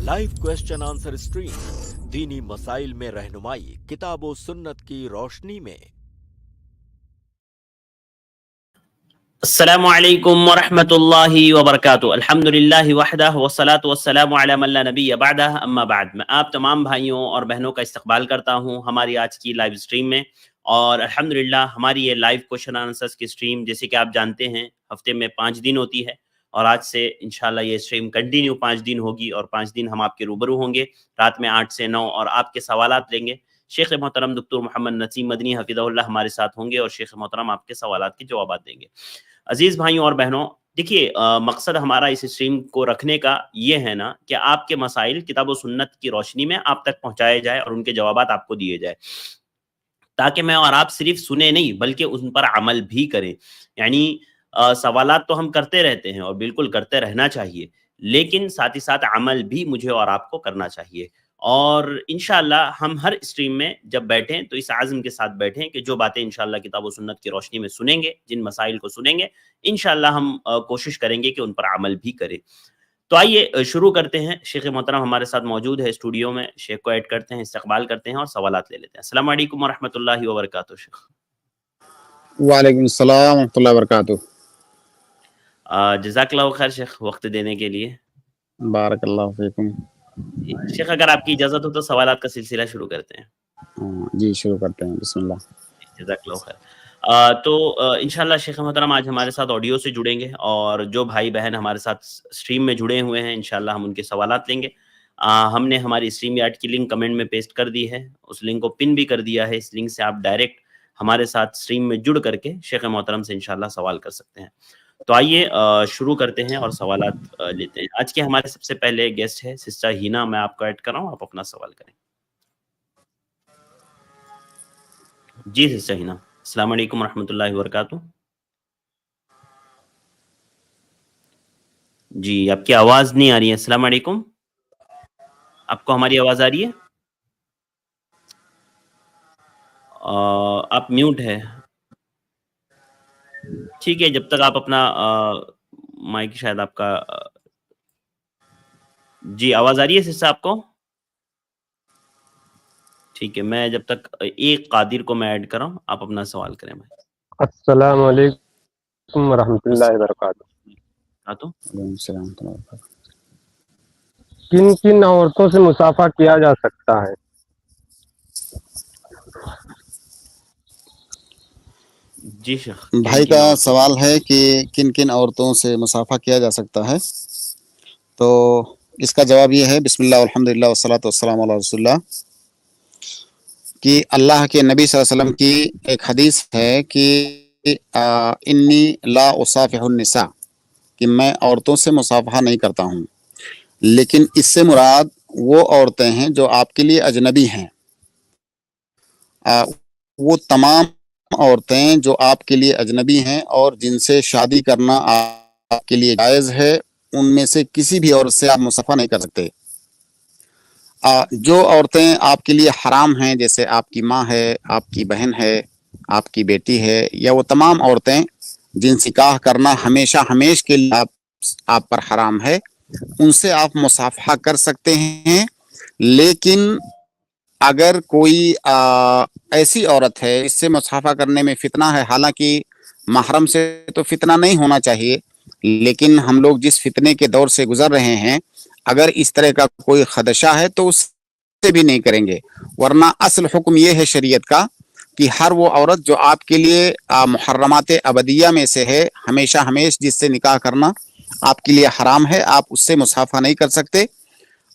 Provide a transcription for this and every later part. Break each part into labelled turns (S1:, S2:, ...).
S1: Live question answer stream दीनी मसाइल में रहनुमाई किताब व सुन्नत की रोशनी में।
S2: अस्सलामु अलैकुम वरहमतुल्लाहि वबरकातुहू। अल्हम्दुलिल्लाहि वहदह वस्सलातु वस्सलामु अला मन ला नबिय्य बअदह, अम्मा बाद। मैं आप तमाम भाइयों और बहनों का इस्तकबाल करता हूं हमारी आज की लाइव स्ट्रीम में। और अल्हम्दुलिल्लाह हमारी ये लाइव क्वेश्चन आंसर्स की स्ट्रीम, जैसे कि आप जानते हैं, हफ्ते में 5 दिन होती है। और आज से इंशाल्लाह ये स्ट्रीम कंटिन्यू 5 दिन होगी और 5 दिन हम आपके रूबरू होंगे रात में 8 से 9 और आपके सवालात लेंगे। शेख मोहतरम डॉक्टर मोहम्मद नसीम मदनी हफिज़हुल्लाह हमारे साथ होंगे और शेख मोहतरम आपके सवालात के जवाब देंगे। अजीज भाइयों और बहनों, देखिए, मकसद हमारा इस स्ट्रीम को रखने का ये है ना कि आपके मसाइल किताब व सुन्नत की रोशनी में आप तक पहुंचाए जाए और उनके जवाबात आपको दिए जाए, ताकि मैं और आप सिर्फ सुने नहीं बल्कि उन पर अमल भी करें। यानी सवालात तो हम करते रहते हैं और बिल्कुल करते रहना चाहिए, लेकिन साथ ही साथ अमल भी मुझे और आपको करना चाहिए। और इंशाअल्लाह हम हर स्ट्रीम में जब बैठें तो इस आज़म के साथ बैठें कि जो बातें इंशाअल्लाह किताब व सुन्नत की रोशनी में सुनेंगे, जिन मसाइल को सुनेंगे, इंशाअल्लाह हम कोशिश करेंगे कि उन पर अमल भी करें। तो आइए शुरू करते हैं। शेख मोहतरम हमारे साथ मौजूद है स्टूडियो में, शेख को ऐड करते हैं, इस्तकबाल करते हैं और सवालात ले लेते हैं। अस्सलाम वालेकुम वरहमतुल्लाहि वबरकातुहू। शेख
S3: वालेकुम अस्सलाम वरहमतुल्लाहि वबरकातुहू।
S2: जज़ाकल्लाहु खैर शेख, वक्त देने के लिए।
S3: बारकल्लाहु फीकुम।
S2: शेख अगर आपकी इजाज़त हो तो सवालात का सिलसिला शुरू करते हैं।
S3: जी शुरू करते हैं, बिस्मिल्लाह।
S2: जज़ाकल्लाहु खैर। तो इंशाअल्लाह शेख मोहतरम आज हमारे साथ ऑडियो से जुड़ेंगे और जो भाई बहन हमारे साथ स्ट्रीम में जुड़े हुए हैं इंशाअल्लाह हम उनके सवालात लेंगे। हमने हमारी स्ट्रीम यार्ड की लिंक कमेंट में पेस्ट कर दी है, उस लिंक को पिन भी कर दिया है। इस लिंक से आप डायरेक्ट हमारे साथ स्ट्रीम में जुड़ करके शेख मोहतरम से इंशाअल्लाह सवाल कर सकते हैं। तो आइए शुरू करते हैं और सवालात लेते हैं। आज के हमारे सबसे पहले गेस्ट है सिस्टर हिना। मैं आपको ऐड कर रहा हूँ, आप अपना सवाल करें। जी सिस्टर हिना, अस्सलाम वालेकुम रहमतुल्लाहि व बरकातुहू। जी आपकी आवाज नहीं आ रही है। अस्सलाम वालेकुम, आपको हमारी आवाज आ रही है? आप म्यूट है। ठीक है, जब तक आप अपना माइक शायद आपका जी आवाज आ रही है सिस्टर आपको? ठीक है, मैं जब तक एक कादिर को मैं ऐड कर रहा हूँ, आप अपना सवाल करें भाई।
S4: अस्सलाम वालेकुम वरहमतुल्लाहि वबरकातुहू।
S2: तो
S4: किन किन औरतों से मुसाफा किया जा सकता है?
S2: जी शेख,
S3: भाई का सवाल है कि किन किन औरतों से मुसाफा किया जा सकता है। तो इसका जवाब ये है, बिस्मिल्लाह अल्हम्दुलिल्लाह वस्सलातु वस्सलामु अला रसूलिल्लाह, कि अल्लाह के नबी सल्लल्लाहु अलैहि वसल्लम की एक हदीस है कि इन्नी ला उसाफिहुन निसा, कि मैं औरतों से मुसाफहा नहीं करता हूँ, लेकिन इससे मुराद वो औरतें हैं जो आपके लिए अजनबी हैं। वो तमाम औरतें जो आपके लिए अजनबी हैं और जिनसे शादी करना आपके लिए जायज़ है, उनमें से किसी भी औरत से आप मुसाफा नहीं कर सकते। जो औरतें आपके लिए हराम हैं, जैसे आपकी माँ है, आपकी बहन है, आपकी बेटी है, या वो तमाम औरतें जिनसे निकाह करना हमेशा हमेश के लिए आप पर हराम है, उनसे आप मुसाफहा कर सकते हैं। लेकिन अगर कोई ऐसी औरत है इससे मुसाफा करने में फितना है, हालांकि महरम से तो फितना नहीं होना चाहिए, लेकिन हम लोग जिस फितने के दौर से गुजर रहे हैं, अगर इस तरह का कोई खदशा है तो उससे भी नहीं करेंगे। वरना असल हुक्म ये है शरीयत का कि हर वो औरत जो आपके लिए मुहर्रमात अबदिया में से है, हमेशा हमेश जिससे निकाह करना आपके लिए हराम है, आप उससे मुसाफा नहीं कर सकते।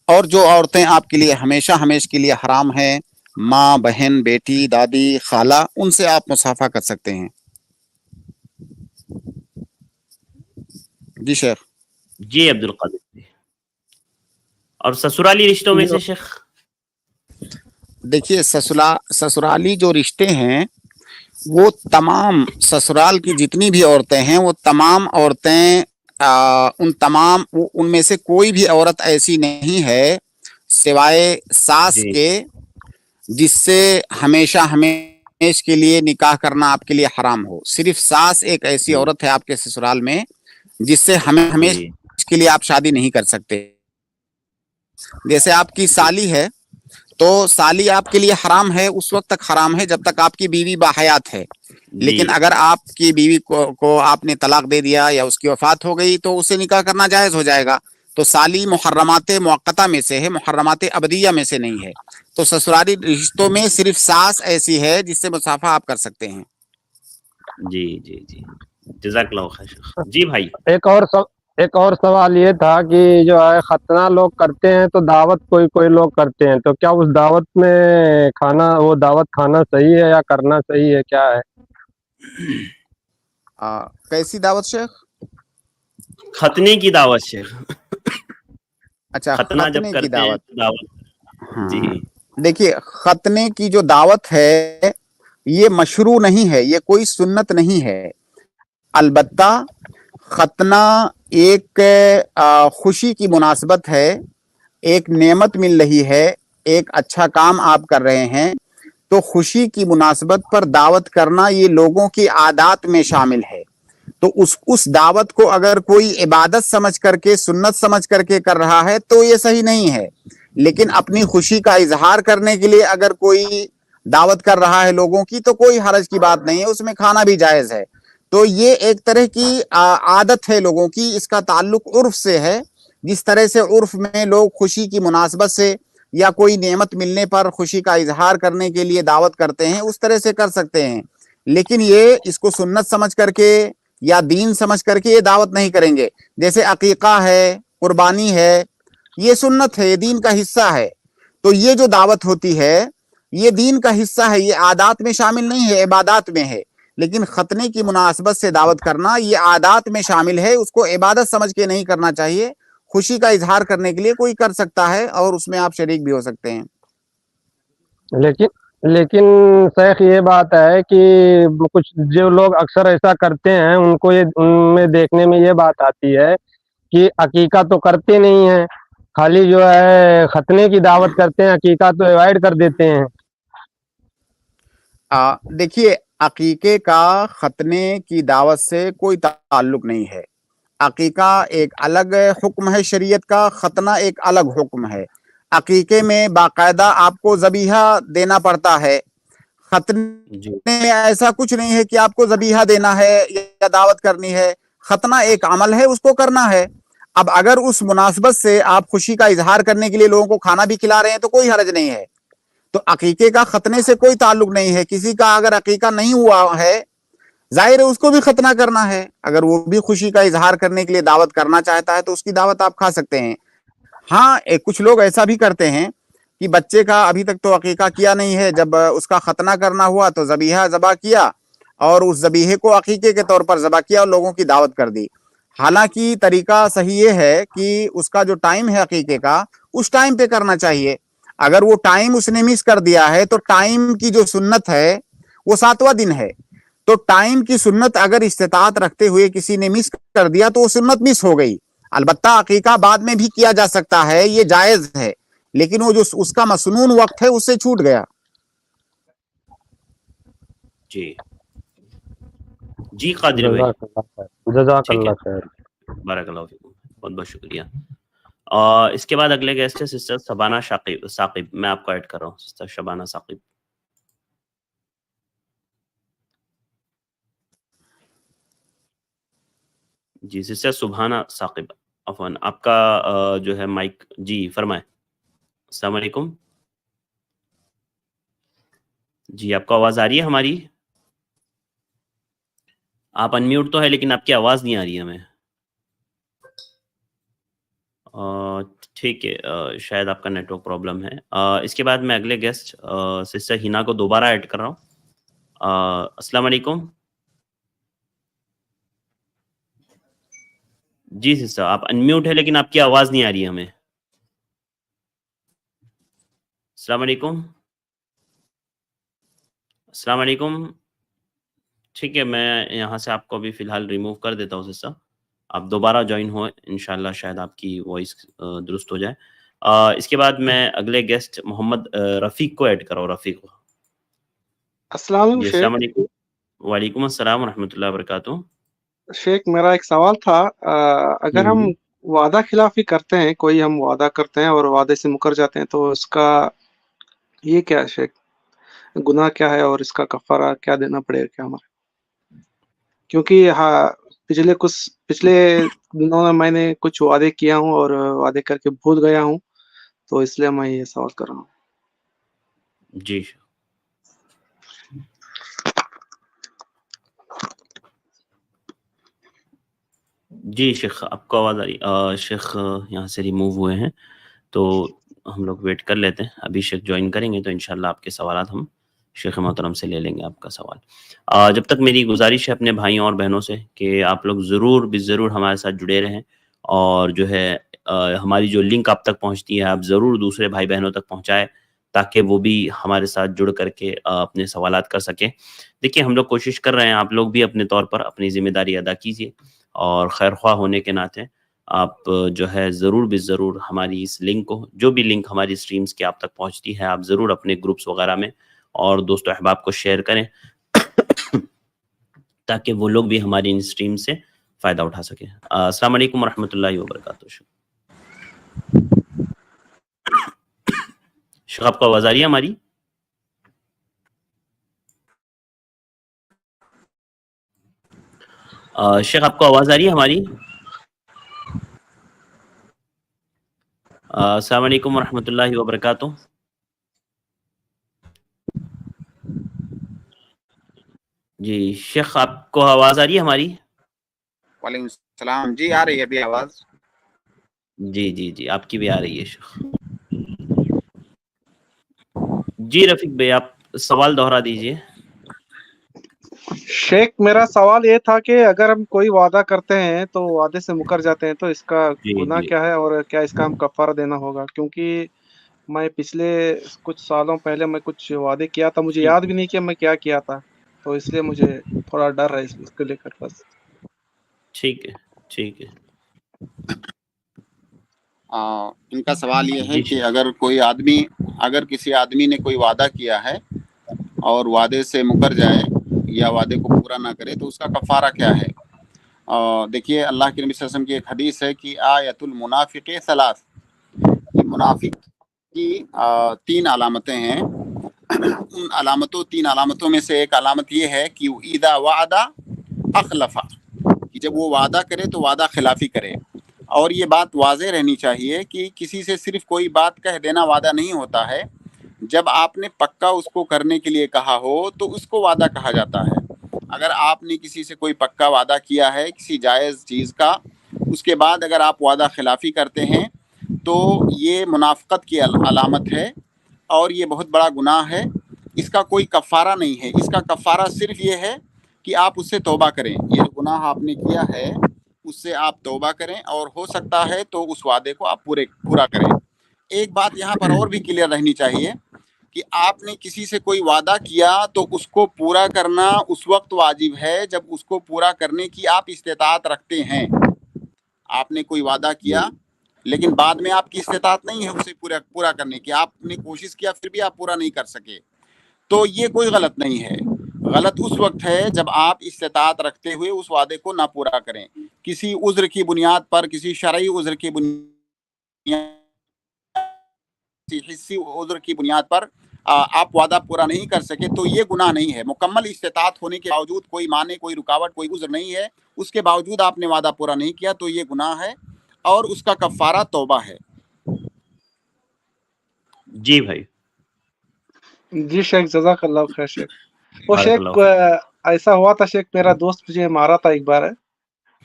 S3: और जो औरतें आपके लिए हमेशा हमेश के लिए हराम हैं, माँ, बहन, बेटी, दादी, खाला, उनसे आप मुसाफा कर सकते हैं। जी शेख।
S2: जी अब्दुल कादिर। और ससुराली रिश्तों में से शेख?
S3: देखिए, ससुराली जो रिश्ते हैं, वो तमाम ससुराल की जितनी भी औरतें हैं, वो तमाम औरतें उनमें से कोई भी औरत ऐसी नहीं है सिवाय सास के जिससे हमेशा हमेश के लिए निकाह करना आपके लिए हराम हो। सिर्फ सास एक ऐसी औरत है आपके ससुराल में जिससे हमेश के लिए आप शादी नहीं कर सकते। جیسے آپ کی سالی ہے تو سالی آپ کے لیے حرام ہے، اس وقت تک حرام ہے جب تک آپ کی بیوی باحیات ہے، لیکن
S2: جی
S3: اگر آپ کی بیوی کو آپ نے طلاق دے دیا یا اس کی وفات ہو گئی تو اسے نکاح کرنا جائز ہو جائے گا. تو سالی محرمات موقتہ میں سے ہے، محرمات ابدیہ میں سے نہیں ہے. تو سسرالی رشتوں میں صرف ساس ایسی ہے جس سے مصافحہ آپ کر سکتے ہیں.
S2: جی جی جی جزاک اللہ خیر شیخ. جی بھائی
S4: ایک اور سوال یہ تھا کہ جو ہے ختنہ لوگ کرتے ہیں تو دعوت کوئی لوگ کرتے ہیں، تو کیا اس دعوت میں وہ دعوت کھانا صحیح ہے یا کرنا صحیح ہے، کیا ہے؟
S3: کیسی دعوت شیخ؟
S2: ختنے کی دعوت شیخ.
S3: اچھا،
S2: ختنہ جب
S3: ختنے کی
S2: کرتے ہیں
S3: دعوت.
S2: تو دعوت. جی
S3: ہاں دیکھیے، ختنے کی جو دعوت ہے یہ مشروع نہیں ہے، یہ کوئی سنت نہیں ہے. البتہ ختنہ ایک خوشی کی مناسبت ہے، ایک نعمت مل رہی ہے، ایک اچھا کام آپ کر رہے ہیں، تو خوشی کی مناسبت پر دعوت کرنا یہ لوگوں کی عادات میں شامل ہے. تو اس دعوت کو اگر کوئی عبادت سمجھ کر کے، سنت سمجھ کر کے کر رہا ہے تو یہ صحیح نہیں ہے. لیکن اپنی خوشی کا اظہار کرنے کے لیے اگر کوئی دعوت کر رہا ہے لوگوں کی تو کوئی حرج کی بات نہیں ہے، اس میں کھانا بھی جائز ہے. تو یہ ایک طرح کی عادت ہے لوگوں کی، اس کا تعلق عرف سے ہے. جس طرح سے عرف میں لوگ خوشی کی مناسبت سے یا کوئی نعمت ملنے پر خوشی کا اظہار کرنے کے لیے دعوت کرتے ہیں، اس طرح سے کر سکتے ہیں. لیکن یہ اس کو سنت سمجھ کر کے یا دین سمجھ کر کے یہ دعوت نہیں کریں گے. جیسے عقیقہ ہے، قربانی ہے، یہ سنت ہے، یہ دین کا حصہ ہے. تو یہ جو دعوت ہوتی ہے یہ دین کا حصہ ہے، یہ عادات میں شامل نہیں ہے، عبادات میں ہے. لیکن ختنے کی مناسبت سے دعوت کرنا یہ عادات میں شامل ہے، اس کو عبادت سمجھ کے نہیں کرنا چاہیے. خوشی کا اظہار کرنے کے لیے کوئی کر سکتا ہے اور اس میں آپ شریک بھی ہو سکتے ہیں.
S4: لیکن شیخ یہ بات ہے کہ کچھ جو لوگ اکثر ایسا کرتے ہیں ان میں دیکھنے میں یہ بات آتی ہے کہ عقیقہ تو کرتے نہیں ہیں، خالی جو ہے ختنے کی دعوت کرتے ہیں، عقیقہ تو ایوائڈ کر دیتے ہیں.
S3: دیکھیے، عقیقے کا ختنے کی دعوت سے کوئی تعلق نہیں ہے. عقیقہ ایک الگ حکم ہے شریعت کا، ختنہ ایک الگ حکم ہے. عقیقے میں باقاعدہ آپ کو ذبیحہ دینا پڑتا ہے. ختنے
S2: جی
S3: میں ایسا کچھ نہیں ہے کہ آپ کو ذبیحہ دینا ہے یا دعوت کرنی ہے. ختنہ ایک عمل ہے، اس کو کرنا ہے. اب اگر اس مناسبت سے آپ خوشی کا اظہار کرنے کے لیے لوگوں کو کھانا بھی کھلا رہے ہیں تو کوئی حرج نہیں ہے. تو عقیقے کا ختنے سے کوئی تعلق نہیں ہے. کسی کا اگر عقیقہ نہیں ہوا ہے، ظاہر ہے اس کو بھی ختنہ کرنا ہے. اگر وہ بھی خوشی کا اظہار کرنے کے لیے دعوت کرنا چاہتا ہے تو اس کی دعوت آپ کھا سکتے ہیں. ہاں، کچھ لوگ ایسا بھی کرتے ہیں کہ بچے کا ابھی تک تو عقیقہ کیا نہیں ہے، جب اس کا ختنہ کرنا ہوا تو ذبیحہ ذبح کیا اور اس ذبیحے کو عقیقے کے طور پر ذبح کیا اور لوگوں کی دعوت کر دی. حالانکہ طریقہ صحیح یہ ہے کہ اس کا جو ٹائم ہے عقیقے کا، اس ٹائم پہ کرنا چاہیے. اگر وہ ٹائم اس نے مس کر دیا ہے تو ٹائم کی جو سنت ہے وہ 7واں دن ہے. تو ٹائم کی سنت اگر استطاعت رکھتے ہوئے کسی نے مس کر دیا تو وہ سنت مس ہو گئی. البتہ عقیقہ بعد میں بھی کیا جا سکتا ہے، یہ جائز ہے، لیکن وہ جو اس کا مسنون وقت ہے اس سے چھوٹ گیا.
S2: جی جی قادر بھائی،
S4: جزاک
S2: ٹھیک ہے،
S4: اللہ خیر.
S2: بارک اللہ فیکم، بہت بہت شکریہ. اس کے بعد اگلے گیسٹ ہے سسٹر شبانہ ثاقب. میں آپ کو ایڈ کر رہا ہوں سسٹر شبانہ ثاقب. جی سسٹر سبحانہ ثاقب، عفواً آپ کا جو ہے مائک، جی فرمائیں. السلام علیکم. جی آپ کو آواز آ رہی ہے ہماری؟ آپ انمیوٹ تو ہے لیکن آپ کی آواز نہیں آ رہی ہے ہمیں. ٹھیک ہے، شاید آپ کا نیٹ ورک پرابلم ہے. اس کے بعد میں اگلے گیسٹ سسٹر ہینا کو دوبارہ ایڈ کر رہا ہوں. السلام علیکم. جی سسٹر آپ انمیوٹ ہے لیکن آپ کی آواز نہیں آ رہی ہے ہمیں. السلام علیکم. السلام علیکم. ٹھیک ہے، میں یہاں سے آپ کو ابھی فی الحال ریموو کر دیتا ہوں سسٹر. آپ دوبارہ جوائن ہو، انشاءاللہ شاید آپ کی وائس درست ہو جائے. اس کے بعد میں اگلے گیسٹ محمد رفیق کو ایڈ کراؤں. رفیق کو.
S5: السلام علیکم
S2: جی السلام علیکم. وعلیکم السلام ورحمۃ اللہ وبرکاتہ.
S5: شیخ میرا ایک سوال تھا. اگر ہم वादा खिलाफी करते हैं, कोई हम वादा करते हैं और वादे से मुकर जाते हैं, तो इसका ये क्या है शेख? गुनाह क्या है और इसका कफ़ारा क्या देना पड़ेगा क्या हमारे? क्योंकि हाँ, पिछले दिनों में मैंने कुछ वादे किया हूँ और वादे करके भूल गया हूँ, तो इसलिए मैं ये सवाल कर रहा हूँ।
S2: जी जी शेख, आपको आवाज़ आ रही? शेख यहाँ से रिमूव हुए हैं, तो हम लोग वेट कर लेते हैं। अभी शेख ज्वाइन करेंगे तो इंशाल्लाह आपके सवालात हम शेख मोहतरम से ले लेंगे आपका सवाल। जब तक मेरी गुजारिश है अपने भाइयों और बहनों से कि आप लोग ज़रूर ज़रूर हमारे साथ जुड़े रहें, और जो है हमारी जो लिंक आप तक पहुँचती है आप ज़रूर दूसरे भाई बहनों तक पहुँचाएँ, ताकि वो भी हमारे साथ जुड़ करके अपने सवालात कर सकें। देखिए, हम लोग कोशिश कर रहे हैं, आप लोग भी अपने तौर पर अपनी ज़िम्मेदारी अदा कीजिए, और खैर-ख्वाह होने के नाते आप जो है ज़रूर हमारी इस लिंक को, जो भी लिंक हमारी स्ट्रीम्स की आप तक पहुँचती है, आप ज़रूर अपने ग्रुप्स वगैरह में और दोस्तों अहबाब को शेयर करें ताकि वो लोग भी हमारी इन स्ट्रीम से फ़ायदा उठा सकें। अस्सलाम वालेकुम रहमतुल्लाहि व बरकातहू। शेख, आपको आवाज़ आ रही है हमारी? शेख, आपको आवाज़ आ रही है हमारी? अस्सलाम वालेकुम रहमतुल्लाहि व बरकातहू। जी शेख, आपको आवाज़ आ रही है हमारी?
S3: वालेकुम सलाम जी, आ रही है अभी आवाज?
S2: जी, आपकी भी आ रही है शेख। जी रफ़ीक भाई, आप सवाल दोहरा दीजिए।
S5: शेख, मेरा सवाल ये था कि अगर हम कोई वादा करते हैं तो वादे से मुकर जाते हैं, तो इसका गुनाह
S2: जी।
S5: क्या है और क्या इसका हम कफ़ारा देना होगा? क्योंकि मैं पिछले कुछ सालों पहले मैं कुछ वादे किया था, मुझे
S2: ठीक
S5: याद
S2: है,
S5: भी नहीं कि मैं क्या किया था, तो इसलिए मुझे थोड़ा डर है इसको लेकर बस।
S2: ठीक है, ठीक है।
S3: इनका सवाल ये है
S2: जी
S3: कि
S2: शेख।
S3: अगर किसी आदमी ने कोई वादा किया है और वादे से मुकर जाए या वादे को पूरा ना करे तो उसका कफ़ारा क्या है? देखिए, अल्लाह के नबी सल्लल्लाहु अलैहि वसल्लम की एक हदीस है कि आयतुल मुनाफिक़ सलास, कि मुनाफिक की 3 अलामतें हैं। उन तीन अलामतों में से एक अलामत ये है कि इदा वादा अखलफा, कि जब वो वादा करे तो वादा खिलाफी करे। और ये बात वाज़ेह रहनी चाहिए कि किसी से सिर्फ कोई बात कह देना वादा नहीं होता है। जब आपने पक्का उसको करने के लिए कहा हो तो उसको वादा कहा जाता है। अगर आपने किसी से कोई पक्का वादा किया है किसी जायज़ चीज़ का, उसके बाद अगर आप वादा खिलाफी करते हैं तो ये मुनाफ़क़त की अलामत है और ये बहुत बड़ा गुनाह है। इसका कोई कफ़ारा नहीं है, इसका कफ़ारा सिर्फ ये है कि आप उससे तौबा करें। ये गुनाह आपने किया है उससे आप तौबा करें, और हो सकता है तो उस वादे को आप पूरा करें। एक बात यहाँ पर और भी क्लियर रहनी चाहिए कि आपने किसी से कोई वादा किया तो उसको पूरा करना उस वक्त वाजिब है जब उसको पूरा करने की आप इस्तेताअत रखते हैं। आपने कोई वादा किया लेकिन बाद में आपकी इस्तेताअत नहीं है उसे पूरा करने की, आपने कोशिश किया फिर भी आप पूरा नहीं कर सके, तो ये कोई गलत नहीं है। गलत उस वक्त है जब आप इस्तेताअत रखते हुए उस वादे को ना पूरा करें, किसी उज़्र की बुनियाद पर, किसी शरई उज़्र की बुनियाद, हिस्सी उज़्र की बुनियाद पर आप वादा पूरा नहीं कर सके तो ये गुनाह नहीं है। मुकम्मल इस्तेताअत होने के बावजूद, कोई माने, कोई रुकावट, कोई उज़्र नहीं है, उसके बावजूद आपने वादा पूरा नहीं किया तो ये गुनाह है और उसका कफ़ारा तौबा है।
S2: जी भाई।
S5: जी शेख, जज़ाकल्लाह खैर शेख। वो
S2: बारकल्लाहु
S5: शेख,
S2: फीक।
S5: ऐसा हुआ था शेख, मेरा दोस्त मुझे मारा था एक बार,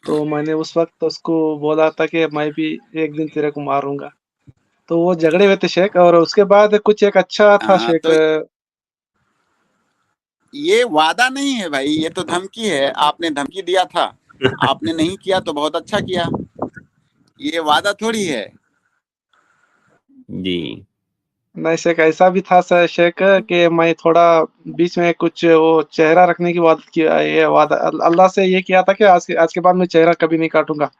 S5: तो मैंने उस वक़्त उसको बोला था कि मैं भी एक दिन तेरे को मारूँगा। तो वो झगड़े हुए थे शेख, और उसके बाद कुछ एक अच्छा था शेख।
S3: तो ये वादा नहीं है भाई, ये तो धमकी है। आपने धमकी दिया था, आपने नहीं किया तो बहुत अच्छा किया, ये वादा थोड़ी है।
S2: जी।
S5: नहीं शेख, ऐसा भी था शेख कि मैं थोड़ा बीच में कुछ वो चेहरा रखने की बात किया, ये वादा अल्लाह से ये किया था कि आज के बाद मैं चेहरा कभी नहीं काटूँगा।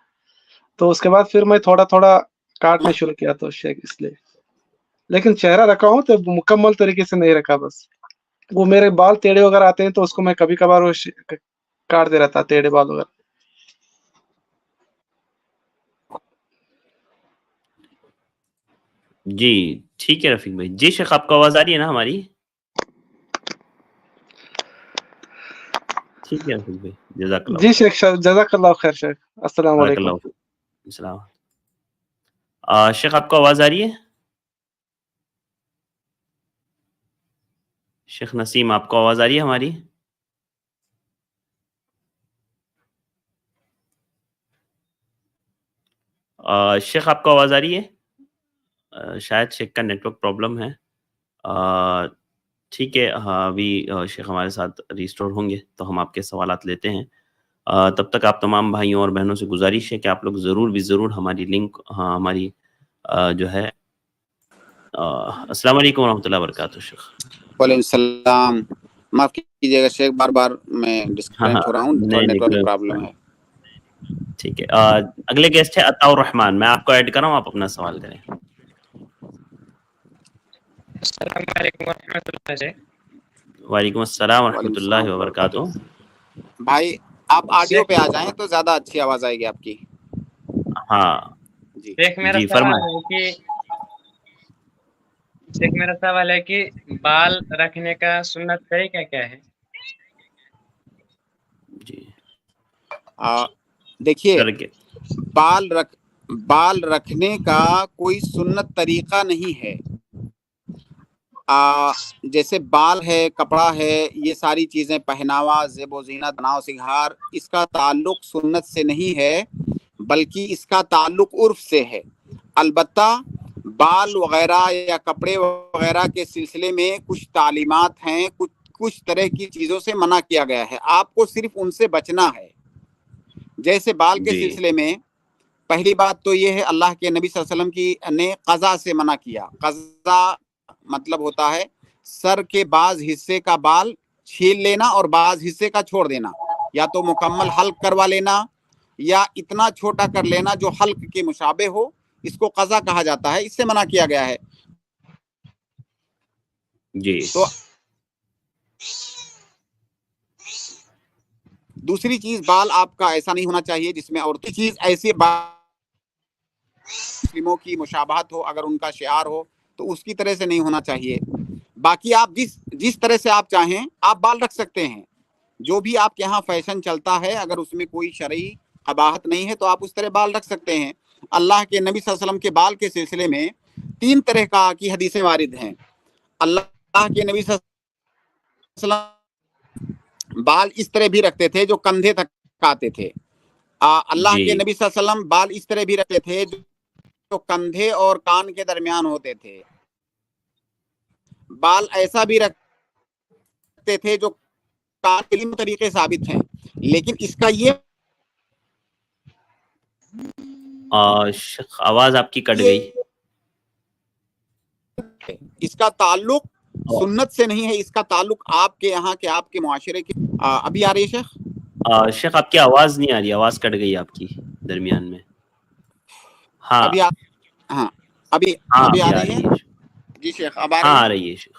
S5: तो उसके बाद फिर मैं थोड़ा-थोड़ा काटने शुरू किया तो शेख, इसलिए। लेकिन चेहरा रखा हूँ तो मुकम्मल तरीके से नहीं रखा बस। वो मेरे बाल टेढ़े वगैरह आते हैं तो उसको मैं कभी-कभार वो काट दे रहा था, टेढ़े बाल वगैरह।
S2: जी ठीक है रफीक भाई। जी शेख आपको आवाज आ रही है ना हमारी? ठीक है रफीक भाई, जजाकल्लाह
S5: जी शेख, जज़ाकल्लाह खैर शेख। अस्सलाम वालेकुम।
S2: बारकल्लाहु फीक। सलाम। शेख आपको आवाज आ रही है? शेख नसीम आपको आवाज आ रही है हमारी? शेख आपको आवाज आ रही है? शायद शेख का नेटवर्क प्रॉब्लम है। अ, ठीक है, हाँ, अभी शेख हमारे साथ रिस्टोर होंगे तो हम आपके सवालात लेते हैं। तब तक आप तमाम भाइयों और बहनों से गुजारिश है कि आप लोग ज़रूर भी ज़रूर हमारी लिंक, हाँ, हमारी जो है अस्सलाम वालेकुम वरहमतुल्लाहि वबरकातुहू शेख।
S3: वालेकुम सलाम। माफ कीजिएगा शेख, बार बार मैं
S2: हाँ, हाँ।
S3: डिस्कनेक्ट हो रहा हूँ, थोड़ा
S2: नहीं, नहीं,
S3: नेटवर्क
S2: कोई
S3: प्रॉब्लम
S2: मसला
S3: है।
S2: नहीं। ठीक है। अगले गेस्ट है अताउर रहमान, मैं आपको ऐड कर रहा हूँ, आप अपना सवाल करें।
S6: अस्सलाम वालेकुम वरहमतुल्लाह जी।
S2: वालेकुम अस्सलाम
S3: वालेकुम
S2: वरहमतुल्लाहि
S3: सलाम
S2: वबरकातुहू।
S3: वबरकातुहू। भाई आप ऑडियो
S6: शेख
S3: पे आ जाएं तो ज्यादा अच्छी आवाज आएगी आपकी।
S2: हाँ,
S3: जी
S6: शेख मेरा
S2: जी
S6: सवाल
S2: फरमाएँ।
S6: है कि शेख मेरा सवाल है कि बाल रखने का सुन्नत तरीका क्या है?
S2: जी,
S3: देखिए,
S2: करके
S3: बाल रखने का कोई सुन्नत तरीका नहीं है। जैसे बाल है, कपड़ा है, ये सारी चीजें, पहनावा, ज़ेबो ज़ीनत, बनाव सिंगार, इसका ताल्लुक सुन्नत से नहीं है, बल्कि इसका ताल्लुक उर्फ से है। अलबत्ता बाल वगैरह या कपड़े वगैरह के सिलसिले में कुछ तालीमात हैं, कुछ तरह की चीज़ों से मना किया गया है, आपको सिर्फ उनसे बचना है। जैसे बाल के
S2: जी,
S3: सिलसिले में पहली बात तो ये है, अल्लाह के नबी सल्लल्लाहु अलैहि वसल्लम की ने कज़ा से मना किया। कज़ा मतलब होता है सर के बाज हिस्से का बाल छील लेना और बाज हिस्से का छोड़ देना, या तो मुकम्मल हल्क करवा लेना या इतना छोटा कर लेना जो हल्क के मुशाबे हो, इसको कज़ा कहा जाता है, इससे मना किया गया है।
S2: जी,
S3: तो दूसरी चीज, बाल आपका ऐसा नहीं होना चाहिए जिसमें औरती चीज ऐसी मुस्लिमों की मुशाबहत हो, अगर उनका शिआर हो तो उसकी तरह से नहीं होना चाहिए। बाकी आप जिस तरह से आप चाहें आप बाल रख सकते हैं। जो भी आपके यहाँ फैशन चलता है, अगर उसमें कोई शरई कबाहत नहीं है तो आप उस तरह बाल रख सकते हैं। अल्लाह के नबी सल्लल्लाहु अलैहि वसल्लम के बाल के सिलसिले में 3 तरह की हदीसें वारिद हैं। अल्लाह के नबी सल्लल्लाहु अलैहि वसल्लम बाल इस तरह भी रखते थे जो कंधे तक आते थे। अल्लाह
S2: जी,
S3: के नबी सल्लल्लाहु अलैहि वसल्लम बाल इस तरह भी रखते थे जो कंधे और कान के दरमियान होते थे। बाल ऐसा भी रखते थे जो कान तरीके साबित हैं, लेकिन इसका ये
S2: शेख आवाज़ आपकी कट गई।
S3: इसका ताल्लुक सुन्नत से नहीं है, इसका ताल्लुक आपके यहाँ के आपके मुआशरे के। अभी आ रही है शेख?
S2: शेख आपकी आवाज़ नहीं आ रही, आवाज़ कट गई आपकी दरमियान में। हाँ,
S3: अभी हाँ, अभी
S2: हाँ,
S3: अभी
S2: अभी
S3: आ
S2: आ
S3: रही
S2: रही
S3: है?
S2: है।
S3: जी शेख, अब आ
S2: हाँ,
S3: रही
S2: आ
S3: है?
S2: रही है शेख।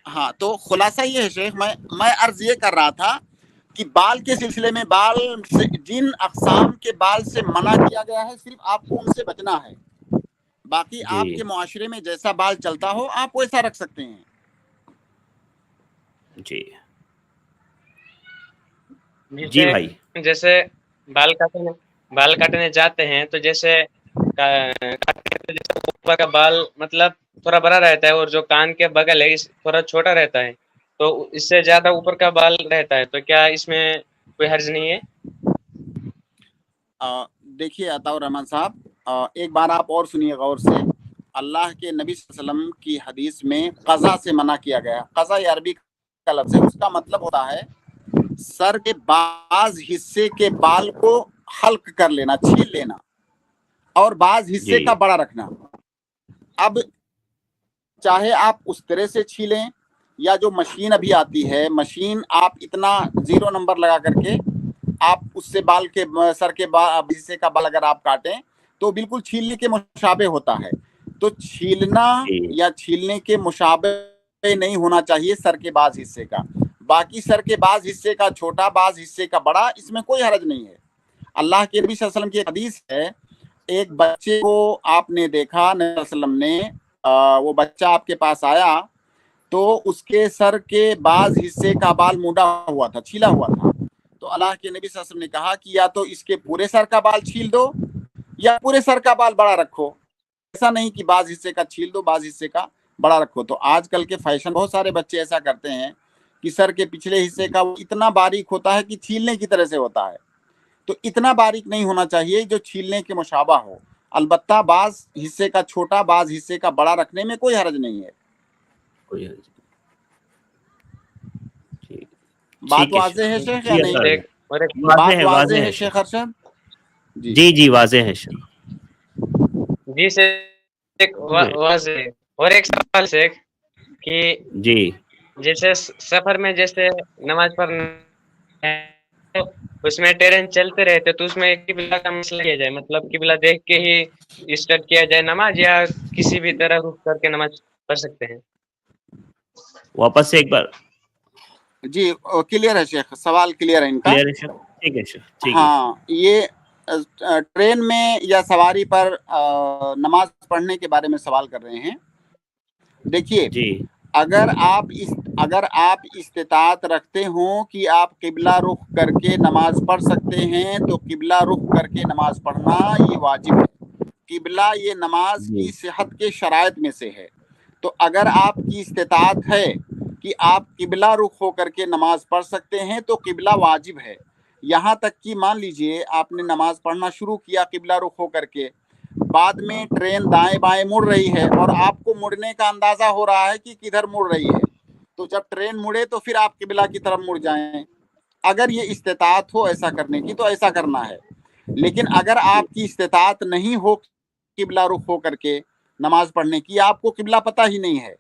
S3: हाँ, तो खुलासा ये है शेख, मैं अर्ज ये कर रहा था कि बाल के सिलसिले में बाल से जिन अक़साम के बाल से मना किया गया है, सिर्फ आपको उनसे बचना है। बाकी आपके
S2: जी,
S3: मुआशरे में जैसा बाल चलता हो आप वैसा रख सकते हैं।
S2: जी, जी
S6: जैसे
S2: भाई।
S6: जैसे बाल काटने जाते हैं तो जैसे काटते हैं तो जैसे ऊपर का बाल मतलब थोड़ा बड़ा रहता है और जो कान के बगल है इस थोड़ा छोटा रहता है, तो इससे ज्यादा ऊपर का बाल रहता है, तो क्या इसमें कोई हर्ज नहीं है?
S3: देखिए अताउर रहमान साहब, एक बार आप और सुनिए गौर से। अल्लाह के नबी सल्लल्लाहु अलैहि वसल्लम की हदीस में कज़ा से मना किया गया। कज़ा ये अरबी का लफ्ज़ है, उसका मतलब होता है सर के बाज हिस्से के बाल को हल्क कर लेना, छील लेना, और बाज हिस्से
S2: जी,
S3: का बड़ा रखना। अब चाहे आप उस तरह से छीलें या जो मशीन अभी आती है, मशीन आप इतना 0 नंबर लगा करके आप उससे बाल के सर के हिस्से का बाल अगर आप काटें तो बिल्कुल छीलने के मुशाबे होता है। तो छीलना
S2: जी,
S3: या छीलने के मुशाबे नहीं होना चाहिए सर के बाज हिस्से का। बाकी सर के बाज हिस्से का छोटा, बाज हिस्से का बड़ा, इसमें कोई हरज नहीं है। अल्लाह के नबी सल्लल्लाहु अलैहि वसल्लम की हदीस है, ایک بچے کو آپ نے دیکھا نبی صلی اللہ علیہ وسلم نے وہ بچہ آپ کے پاس آیا تو اس کے سر کے بعض حصے کا بال مونڈا ہوا تھا, چھیلا ہوا تھا. تو اللہ کے نبی صلی اللہ علیہ وسلم نے کہا کہ یا تو اس کے پورے سر کا بال چھیل دو یا پورے سر کا بال بڑا رکھو, ایسا نہیں کہ بعض حصے کا چھیل دو بعض حصے کا بڑا رکھو. تو آج کل کے فیشن بہت سارے بچے ایسا کرتے ہیں کہ سر کے پچھلے حصے کا وہ اتنا باریک ہوتا ہے کہ چھیلنے کی طرح سے ہوتا ہے. تو اتنا باریک نہیں ہونا چاہیے جو چھیلنے کے مشابہ ہو. البتہ بعض حصے کا چھوٹا بعض حصے کا بڑا رکھنے میں کوئی حرج نہیں ہے.
S2: کوئی حرج نہیں. ٹھیک
S3: بات
S2: ٹھیک ہے
S3: واضح ہے شیخ یا
S2: جی
S3: نہیں؟
S6: ایک اور ایک
S3: بات واضح
S2: واضح
S3: ہے
S2: ہے
S3: شیخ ارشد؟
S2: جی جی واضح ہے شیخ.
S6: جی سے ایک واضح اور ایک سوال شیخ کہ
S2: جی
S6: جیسے سفر میں جیسے نماز پڑھنا ہے اس میں ٹرین چلتے رہتے تو اس میں قبلہ کا مسئلہ کیا جائے, مطلب قبلہ دیکھ کے ہی اسٹارٹ کیا جائے نماز یا کسی بھی طرح رخ کر کے نماز پڑھ سکتے ہیں؟
S2: واپس سے ایک بار.
S3: جی کلیئر ہے شیخ, سوال کلیئر ہے ان کا.
S2: کلیئر ہے شیخ؟ ٹھیک ہے شیخ, ٹھیک ہے.
S3: ہاں, یہ ٹرین میں یا سواری پر نماز پڑھنے کے بارے میں سوال کر رہے ہیں. دیکھیے,
S2: جی
S3: اگر آپ استطاعت رکھتے ہوں کہ آپ قبلہ رخ کر کے نماز پڑھ سکتے ہیں تو قبلہ رخ کر کے نماز پڑھنا یہ واجب ہے. قبلہ یہ نماز
S2: جی
S3: کی صحت کے شرائط میں سے ہے. تو اگر آپ کی استطاعت ہے کہ آپ قبلہ رخ ہو کر کے نماز پڑھ سکتے ہیں تو قبلہ واجب ہے. یہاں تک کہ مان لیجئے آپ نے نماز پڑھنا شروع کیا قبلہ رخ ہو کر کے, بعد میں ٹرین دائیں بائیں مڑ رہی ہے اور آپ کو مڑنے کا اندازہ ہو رہا ہے کہ کدھر مڑ رہی ہے, تو جب ٹرین مڑے تو پھر آپ قبلہ کی طرف مڑ جائیں. اگر یہ استطاعت ہو ایسا کرنے کی تو ایسا کرنا ہے. لیکن اگر آپ کی استطاعت نہیں ہو قبلہ رخ ہو کر کے نماز پڑھنے کی, آپ کو قبلہ پتہ ہی نہیں ہے,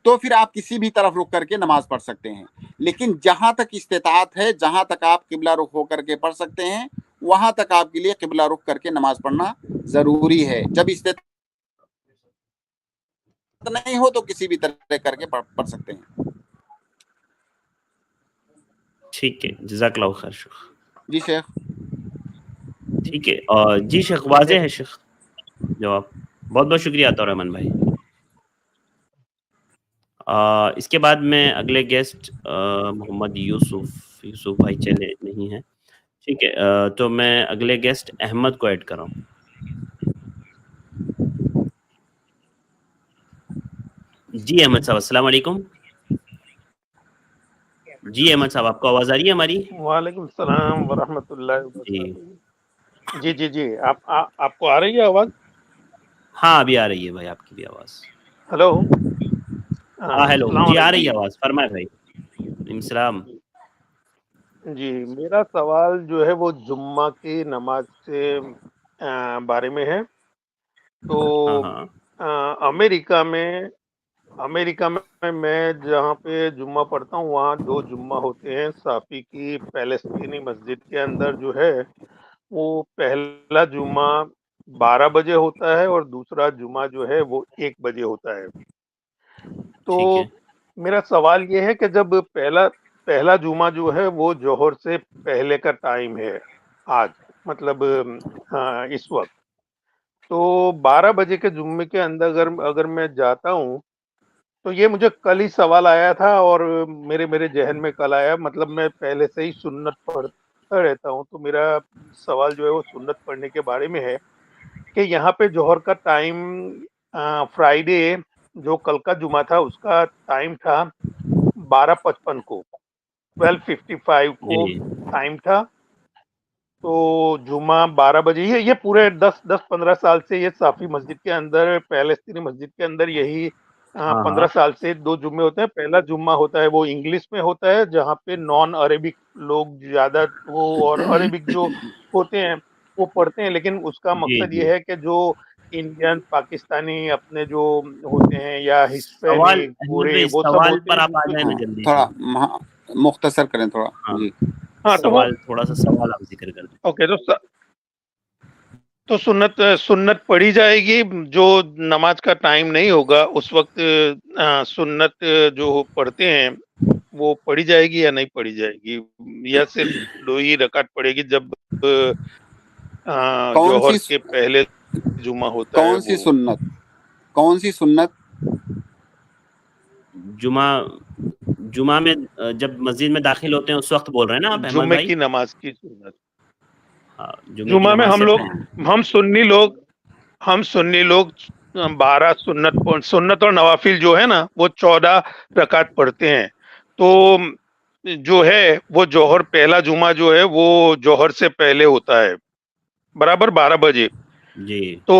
S3: تو پھر آپ کسی بھی طرف رخ کر کے نماز پڑھ سکتے ہیں. لیکن جہاں تک استطاعت ہے, جہاں تک آپ قبلہ رخ ہو کر کے پڑھ سکتے ہیں, وہاں تک آپ کے لیے قبلہ رخ کر کے نماز پڑھنا ضروری ہے. جب استطاعت نہیں ہو تو کسی بھی طرح کر کے پڑھ سکتے ہیں.
S2: ٹھیک ہے, جزاک اللہ خیر شیخ.
S3: جی شیخ.
S2: ٹھیک ہے, اور جی شیخ واضح ہے شیخ جواب. بہت بہت شکریہ عطا الرحمن بھائی. اس کے بعد میں اگلے گیسٹ محمد یوسف بھائی چلے نہیں ہیں. ٹھیک ہے, تو میں اگلے گیسٹ احمد کو ایڈ کر رہا ہوں. جی احمد صاحب السلام علیکم. جی احمد صاحب آپ کو آواز آ رہی ہے ہماری؟
S7: وعلیکم السلام ورحمۃ اللہ
S2: جی
S7: وبرکاتہ. جی آپ کو آ رہی ہے آواز؟
S2: ہاں ابھی آ رہی ہے بھائی آپ کی بھی آواز.
S7: ہلو.
S2: ہاں ہیلو,
S7: السلام
S2: جی آ
S7: علیکم.
S2: رہی ہے آواز, فرمائے بھائی. وعلیکم السلام.
S7: جی میرا سوال جو ہے وہ جمعہ کی نماز سے بارے میں ہے. تو
S2: ہاں ہاں
S7: امریکہ میں میں جہاں پہ جمعہ پڑھتا ہوں وہاں 2 جمعہ ہوتے ہیں. صافی کی فلسطینی مسجد کے اندر جو ہے وہ پہلا جمعہ 12 بجے ہوتا ہے اور دوسرا جمعہ جو ہے وہ 1 بجے ہوتا ہے. تو
S2: ٹھیک ہے.
S7: میرا سوال یہ ہے کہ جب پہلا جمعہ جو ہے وہ ظہر سے پہلے کا ٹائم ہے آج, مطلب اس وقت, تو 12 بجے کے جمعے کے اندر اگر میں جاتا ہوں تو یہ مجھے کل ہی سوال آیا تھا اور میرے ذہن میں کل آیا, مطلب میں پہلے سے ہی سنت پڑھتا رہتا ہوں. تو میرا سوال جو ہے وہ سنت پڑھنے کے بارے میں ہے کہ یہاں پہ ظہر کا ٹائم فرائیڈے جو کل کا جمعہ تھا اس کا ٹائم تھا 12:55 کو, 12:55 کو
S2: جی
S7: ٹائم تھا. تو جمعہ 12 بجے یہ پورے 10-15 سال سے یہ صافی مسجد کے اندر, فلسطینی مسجد کے اندر یہی
S2: ہاں
S7: 15
S2: ہاں
S7: سال سے 2 جمعے ہوتے ہیں. پہلا جمعہ ہوتا ہے وہ انگلش میں ہوتا ہے جہاں پہ نان عربک لوگ زیادہ وہ اور عربک جو ہوتے ہیں وہ پڑھتے ہیں, لیکن اس کا
S2: جی
S7: مقصد
S2: جی
S7: یہ ہے کہ جو انڈین پاکستانی اپنے جو ہوتے ہیں یا
S2: سوال
S7: ہسپینک
S2: احمد
S7: گورے
S2: بھائی,
S7: وہ سب
S2: سوال
S7: ہوتے
S2: پر
S7: ہیں
S2: آپ آ جائیں نا
S3: ہاں,
S2: جلدی
S3: تھوڑا
S2: سے.
S3: مختصر کریں تھوڑا.
S2: ہاں
S3: جی
S7: ہاں تو
S2: سوال, تھوڑا سا سوال آپ ذکر کر دیں.
S7: اوکے. تو سنت پڑھی جائے گی. جو نماز کا ٹائم نہیں ہوگا اس وقت سنت جو پڑھتے ہیں وہ پڑھی جائے گی یا نہیں پڑھی جائے گی, یا صرف 2 ہی رکعت پڑے گی جب
S3: کون
S7: جوہر
S3: سی
S7: کے پہلے जुमा होता है
S3: कौन सी
S7: वो।
S3: सुन्नत, कौन सी सुन्नत?
S2: जुमा में जब मस्जिद में दाखिल होते हैं उस वक्त बोल रहे हैं ना आप अहमद
S7: जुम्मे
S2: भाई?
S7: की नमाज की सुन्नत।
S2: हाँ, जुमे की
S7: जुमा में
S2: नमाज
S7: हम
S2: से
S7: लोग
S2: पहले।
S7: हम सुन्नी लोग 12 सुन्नत और नवाफिल जो है ना वो 14 रकात पढ़ते हैं। तो जो है वो जोहर, पहला जुमा जो है वो जोहर से पहले होता है, बराबर 12 बजे।
S2: जी
S7: तो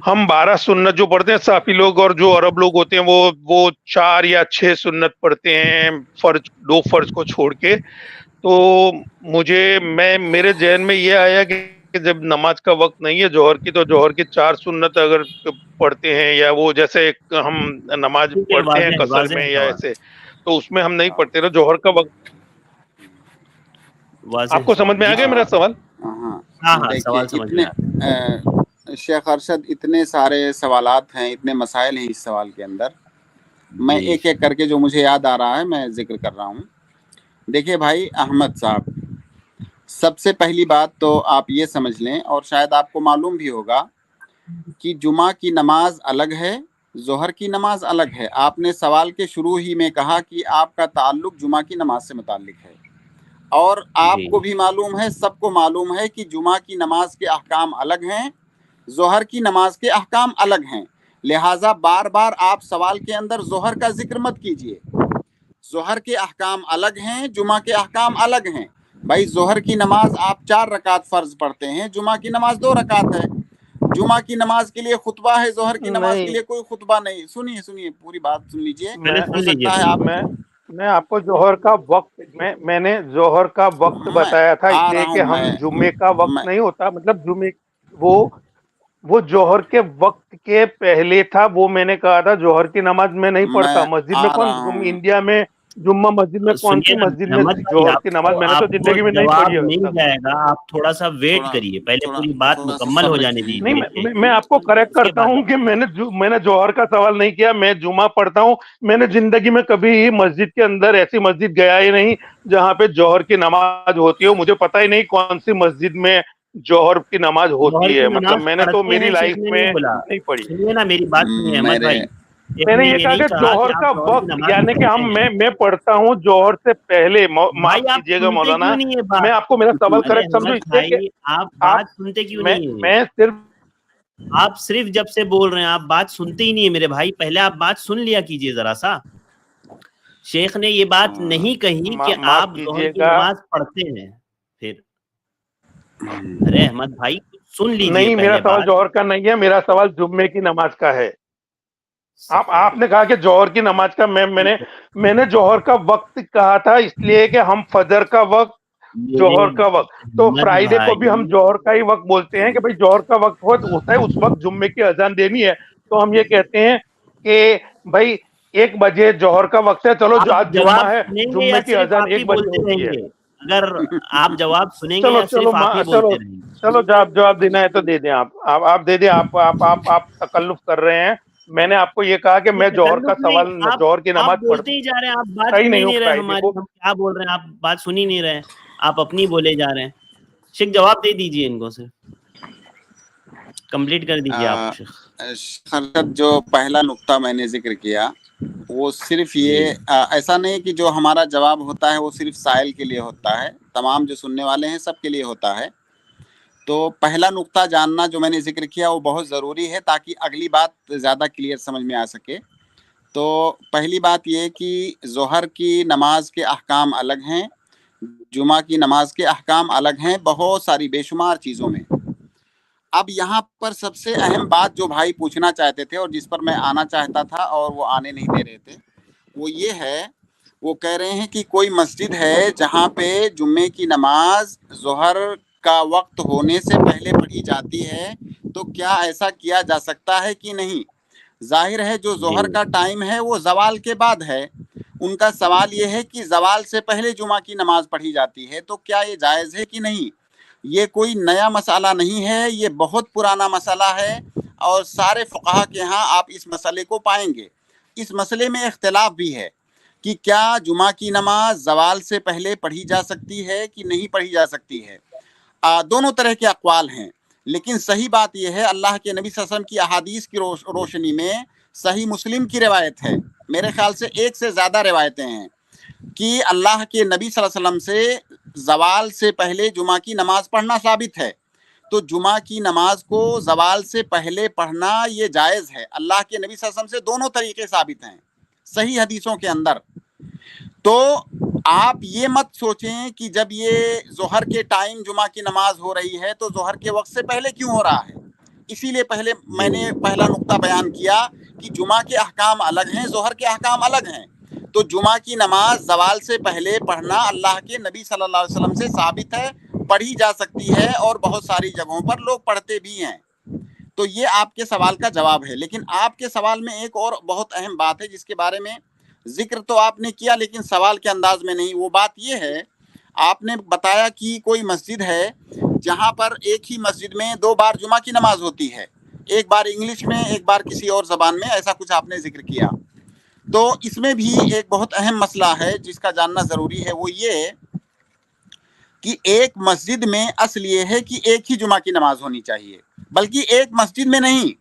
S7: हम 12 सुन्नत जो पढ़ते हैं साफी लोग, और जो अरब लोग होते हैं वो 4 या 6 सुन्नत पढ़ते हैं, फर्ज 2 फर्ज को छोड़ के। तो मेरे जहन में ये आया कि जब नमाज का वक्त नहीं है जोहर की, तो जोहर की 4 सुन्नत अगर पढ़ते हैं, या वो जैसे हम नमाज
S2: ठीक है,
S7: पढ़ते हैं कसर
S2: वाज़ेह
S7: में या
S2: सवाल,
S7: ऐसे, तो उसमें हम नहीं पढ़ते। तो जोहर का वक्त
S2: वाज़ेह
S7: आपको समझ
S2: सवाल।
S7: में आ
S2: जी
S7: गया मेरा सवाल?
S3: हाँ,
S2: हाँ,
S3: देखिए
S2: सवाल समझ में
S3: इतने
S2: आ रहा
S3: शेख अरशद, इतने सारे सवालात हैं, इतने मसाइल हैं इस सवाल के अंदर।
S2: है।
S3: मैं
S2: जी
S3: एक एक करके जो मुझे याद आ रहा है मैं जिक्र कर रहा हूँ। देखिए भाई अहमद साहब, सबसे पहली बात तो आप ये समझ लें, और शायद आपको मालूम भी होगा कि जुमा की नमाज अलग है, जोहर की नमाज अलग है। आपने सवाल के शुरू ही में कहा कि आपका ताल्लुक जुमा की नमाज से मुताल्लिक है, और आपको
S2: जी
S3: भी मालूम है, सबको मालूम है कि जुमा की नमाज के अहकाम अलग हैं, जोहर की नमाज के अहकाम अलग हैं। लिहाजा बार बार आप सवाल के अंदर जोहर का जिक्र मत कीजिए। जोहर के अहकाम अलग हैं, जुमा के अहकाम अलग हैं। भाई जोहर की नमाज आप 4 रकात फ़र्ज पढ़ते हैं, जुमा की नमाज 2 रकात है। जुमा की नमाज के लिए खुतबा है, जोहर की नमाज के
S7: नहीं,
S3: लिए कोई खुतबा नहीं। सुनिए सुनिए, पूरी बात सुन लीजिए।
S2: पहले
S7: मैं
S2: सुन
S3: हो
S2: लीजिए
S3: सकता है
S2: पहले।
S3: आप
S7: मैं आपको जोहर का वक्त मैंने जोहर का वक्त
S3: मैं
S7: बताया था,
S3: आ
S7: इसलिए
S3: रहा
S7: कि
S3: हूँ
S7: हम जुम्मे का वक्त
S3: मैं
S7: नहीं होता, मतलब जुम्मे वो वो जोहर के वक्त के पहले था, वो मैंने कहा था। जोहर की नमाज मैं नहीं पढ़ता
S3: मैं
S7: मस्जिद
S3: आ
S7: में।
S3: रहा हूँ।
S7: इंडिया में जुम्मा मस्जिद में, कौन
S2: सुनिए
S7: सी
S2: ना
S7: मस्जिद में
S2: अहमद भाई,
S7: जोहर की नमाज मैंने तो
S2: आपको
S7: जिंदगी में नहीं पढ़ी
S2: जवाब
S7: है
S2: मिल
S7: तक।
S2: जाएगा, आप थोड़ा सा वेट
S3: थोड़ा
S2: करिए, पहले
S3: थोड़ा
S2: पूरी बात
S3: थोड़ा सा
S2: मुकम्मल हो
S3: सब्र
S2: जाने
S7: नहीं,
S2: दीजिए।
S7: मैं आपको करेक्ट
S2: उसके
S7: करता
S2: बाद
S7: हूँ कि मैंने जोहर का सवाल नहीं किया, मैं जुमा पढ़ता हूँ। मैंने जिंदगी में कभी मस्जिद के अंदर ऐसी मस्जिद गया ही नहीं जहाँ पे जोहर की नमाज होती हो। मुझे पता ही नहीं कौन सी मस्जिद में जोहर की नमाज
S2: जोहर
S7: होती
S2: की
S7: है, मतलब
S2: नमाज
S7: मैंने तो
S2: पढ़ते
S7: मेरी
S2: हैं, शेख
S7: लाइफ
S2: ने नहीं
S7: में
S2: बोला।
S7: नहीं पढ़ी।
S2: सुनिए ना मेरी बात सुनिए अहमद
S3: मेरे
S2: भाई, शेख
S7: मैंने
S2: ने
S7: ये
S2: ये
S7: कहा
S2: नहीं
S7: कि
S2: कहा कि
S7: जोहर
S2: आप
S7: का
S2: जोहर की
S7: वक्त,
S2: नमाज
S7: यानी कि
S2: पढ़ते हैं।
S7: मैं पढ़ता हूँ जोहर से पहले। माफ
S2: भाई आप
S7: कीजिएगा
S2: सुनते क्यों
S7: मौलाना,
S2: नहीं है
S7: मैं
S2: बात?
S7: आपको मेरा सवाल
S2: अरे
S7: करेक्ट समझो,
S2: अहमद
S7: इसलिए कि
S2: भाई, आप
S7: आप
S2: बात सुनते क्यों नहीं है?
S7: मैं सिर्फ
S2: आप सिर्फ जब से बोल रहे हैं आप बात सुनते ही नहीं है मेरे भाई। पहले आप बात सुन लिया कीजिए जरा सा। शेख ने ये बात नहीं कही कि
S7: माफ
S2: आप जोहर की
S7: कीजिएगा।
S2: नमाज पढ़ते हैं। फिर अरे अहमद भाई सुन लीजिए
S7: नहीं, मेरा
S2: पहले
S7: सवाल
S2: बात।
S7: जोहर का नहीं है, मेरा सवाल जुम्मे की नमाज का है।
S2: अस्तगफिरुल्लाह।
S7: आपने कहा कि जोहर की नमाज का, मैंने जोहर का वक्त कहा था, इसलिए कि हम फजर का वक्त,
S2: मेरे
S7: जोहर का वक्त, तो
S2: अहमद
S7: फ्राइडे को भी हम
S2: भाई,
S7: जोहर का ही वक्त बोलते हैं कि भाई जोहर का वक्त होता है, उस वक्त जुम्मे की अजान देनी है। तो हम ये कहते हैं कि भाई 1 बजे जोहर का वक्त है, चलो जो
S2: आप
S7: आज जुम्मा
S2: जवाब
S7: है,
S2: सुनेंगे या
S7: जुम्मे की
S2: सिर्फ
S7: अजान
S2: आप ही
S7: 1 बजे
S2: बोलते
S7: होती है।
S2: रहेंगे? अगर आप जवाब सुनेंगे
S7: चलो
S2: या
S7: चलो
S2: सिर्फ आप ही
S7: चलो
S2: बोलते रहेंगे?
S7: चलो, जवाब देना है तो दे दें। आप दे दें। आप तकल्लुफ कर रहे हैं। मैंने आपको ये कहा कि
S2: ये
S7: मैं जोहर का
S2: तकल्लुफ नहीं,
S7: सवाल, जोहर की
S2: आप
S7: नमाज
S2: बोलते ही जा रहे हैं, आप बात
S7: पढ़ता ही
S2: सुन ही
S7: नहीं हूँ
S2: नहीं रहे
S7: फ्राइडे
S2: हमारी।
S7: को।
S2: हम क्या बोल रहे हैं आप बात सुन ही नहीं रहे, आप अपनी बोले जा रहे हैं। शेख जवाब दे दीजिए इनको, सिर्फ कंप्लीट कर दीजिए आप शेख।
S3: खरकत जो पहला नुक्ता मैंने जिक्र किया वो सिर्फ
S2: जी
S3: ये ऐसा नहीं कि जो हमारा जवाब होता है वो सिर्फ साइल के लिए होता है, तमाम जो सुनने वाले हैं सबके लिए होता है। तो पहला नुक्ता जानना जो मैंने जिक्र किया वो बहुत ज़रूरी है ताकि अगली बात ज़्यादा क्लियर समझ में आ सके। तो पहली बात ये कि ज़ोहर की नमाज के अहकाम अलग हैं, जुमा की नमाज के अहकाम अलग हैं, बहुत सारी बेशुमार चीज़ों में। अब यहाँ पर सबसे अहम बात जो भाई पूछना चाहते थे और जिस पर मैं आना चाहता था और वो आने नहीं दे रहे थे, वो ये है, वो कह रहे हैं कि कोई मस्जिद है जहाँ पे जुम्मे की नमाज ज़ोहर का वक्त होने से पहले पढ़ी जाती है, तो क्या ऐसा किया जा सकता है कि नहीं? जाहिर है जो
S2: जी
S3: ज़ोहर का टाइम है वो ज़वाल के बाद है। उनका सवाल ये है कि ज़वाल से पहले जुमा की नमाज पढ़ी जाती है, तो क्या ये जायज़ है कि नहीं? ये कोई नया मसाला नहीं है, ये बहुत पुराना मसला है और सारे फ़ुक़हा के यहाँ आप इस मसले को पाएंगे। इस मसले में इख्तिलाफ भी है कि क्या जुमा की नमाज ज़वाल से पहले पढ़ी जा सकती है कि नहीं पढ़ी जा सकती है। दोनों तरह के अक़वाल हैं। لیکن صحیح بات یہ ہے اللہ کے نبی صلی اللہ علیہ وسلم کی احادیث کی روشنی میں صحیح مسلم کی روایت ہے، میرے خیال سے ایک سے زیادہ روایتیں ہیں کہ اللہ کے نبی صلی اللہ علیہ وسلم سے زوال سے پہلے جمعہ کی نماز پڑھنا ثابت ہے. تو جمعہ کی نماز کو زوال سے پہلے پڑھنا یہ جائز ہے. اللہ کے نبی صلی اللہ علیہ وسلم سے دونوں طریقے ثابت ہیں صحیح حدیثوں کے اندر. تو آپ یہ مت سوچیں کہ جب یہ ظہر کے ٹائم جمعہ کی نماز ہو رہی ہے تو ظہر کے وقت سے پہلے کیوں ہو رہا ہے. اسی لیے پہلے میں نے پہلا نقطہ بیان کیا کہ جمعہ کے احکام الگ ہیں، ظہر کے احکام الگ ہیں. تو جمعہ کی نماز زوال سے پہلے پڑھنا اللہ کے نبی صلی اللہ علیہ وسلم سے ثابت ہے، پڑھی جا سکتی ہے اور بہت ساری جگہوں پر لوگ پڑھتے بھی ہیں. تو یہ آپ کے سوال کا جواب ہے. لیکن آپ کے سوال میں ایک اور بہت اہم بات ہے جس کے بارے میں ذکر تو آپ نے کیا لیکن سوال کے انداز میں نہیں. وہ بات یہ ہے، آپ نے بتایا کہ کوئی مسجد ہے جہاں پر ایک ہی مسجد میں 2 بار جمعہ کی نماز ہوتی ہے، ایک بار انگلش میں ایک بار کسی اور زبان میں، ایسا کچھ آپ نے ذکر کیا. تو اس میں بھی ایک بہت اہم مسئلہ ہے جس کا جاننا ضروری ہے. وہ یہ کہ ایک مسجد میں اصل یہ ہے کہ ایک ہی جمعہ کی نماز ہونی چاہیے، بلکہ ایک مسجد میں نہیں،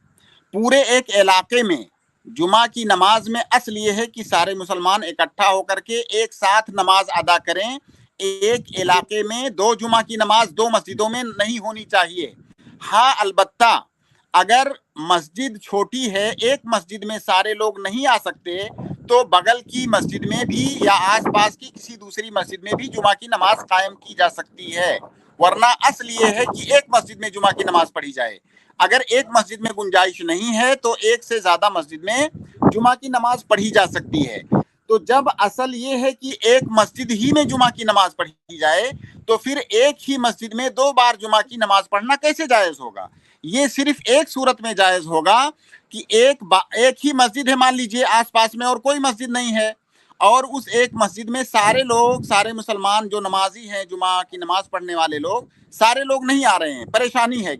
S3: پورے ایک علاقے میں جمعہ کی نماز میں اصل یہ ہے کہ سارے مسلمان اکٹھا ہو کر کے ایک ساتھ نماز ادا کریں. ایک علاقے میں 2 جمعہ کی نماز 2 مسجدوں میں نہیں ہونی چاہیے. ہاں البتہ اگر مسجد چھوٹی ہے، ایک مسجد میں سارے لوگ نہیں آ سکتے تو بغل کی مسجد میں بھی یا آس پاس کی کسی دوسری مسجد میں بھی جمعہ کی نماز قائم کی جا سکتی ہے. ورنہ اصل یہ ہے کہ ایک مسجد میں جمعہ کی نماز پڑھی جائے. اگر ایک مسجد میں گنجائش نہیں ہے تو ایک سے زیادہ مسجد میں جمعہ کی نماز پڑھی جا سکتی ہے. تو جب اصل یہ ہے کہ ایک مسجد ہی میں جمعہ کی نماز پڑھی جائے تو پھر ایک ہی مسجد میں 2 بار جمعہ کی نماز پڑھنا کیسے جائز ہوگا؟ یہ صرف ایک صورت میں جائز ہوگا کہ ایک ہی مسجد ہے، مان لیجئے آس پاس میں اور کوئی مسجد نہیں ہے، اور اس ایک مسجد میں سارے لوگ، سارے مسلمان جو نمازی ہیں، جمعہ کی نماز پڑھنے والے لوگ، سارے لوگ نہیں آ رہے ہیں، پریشانی ہے،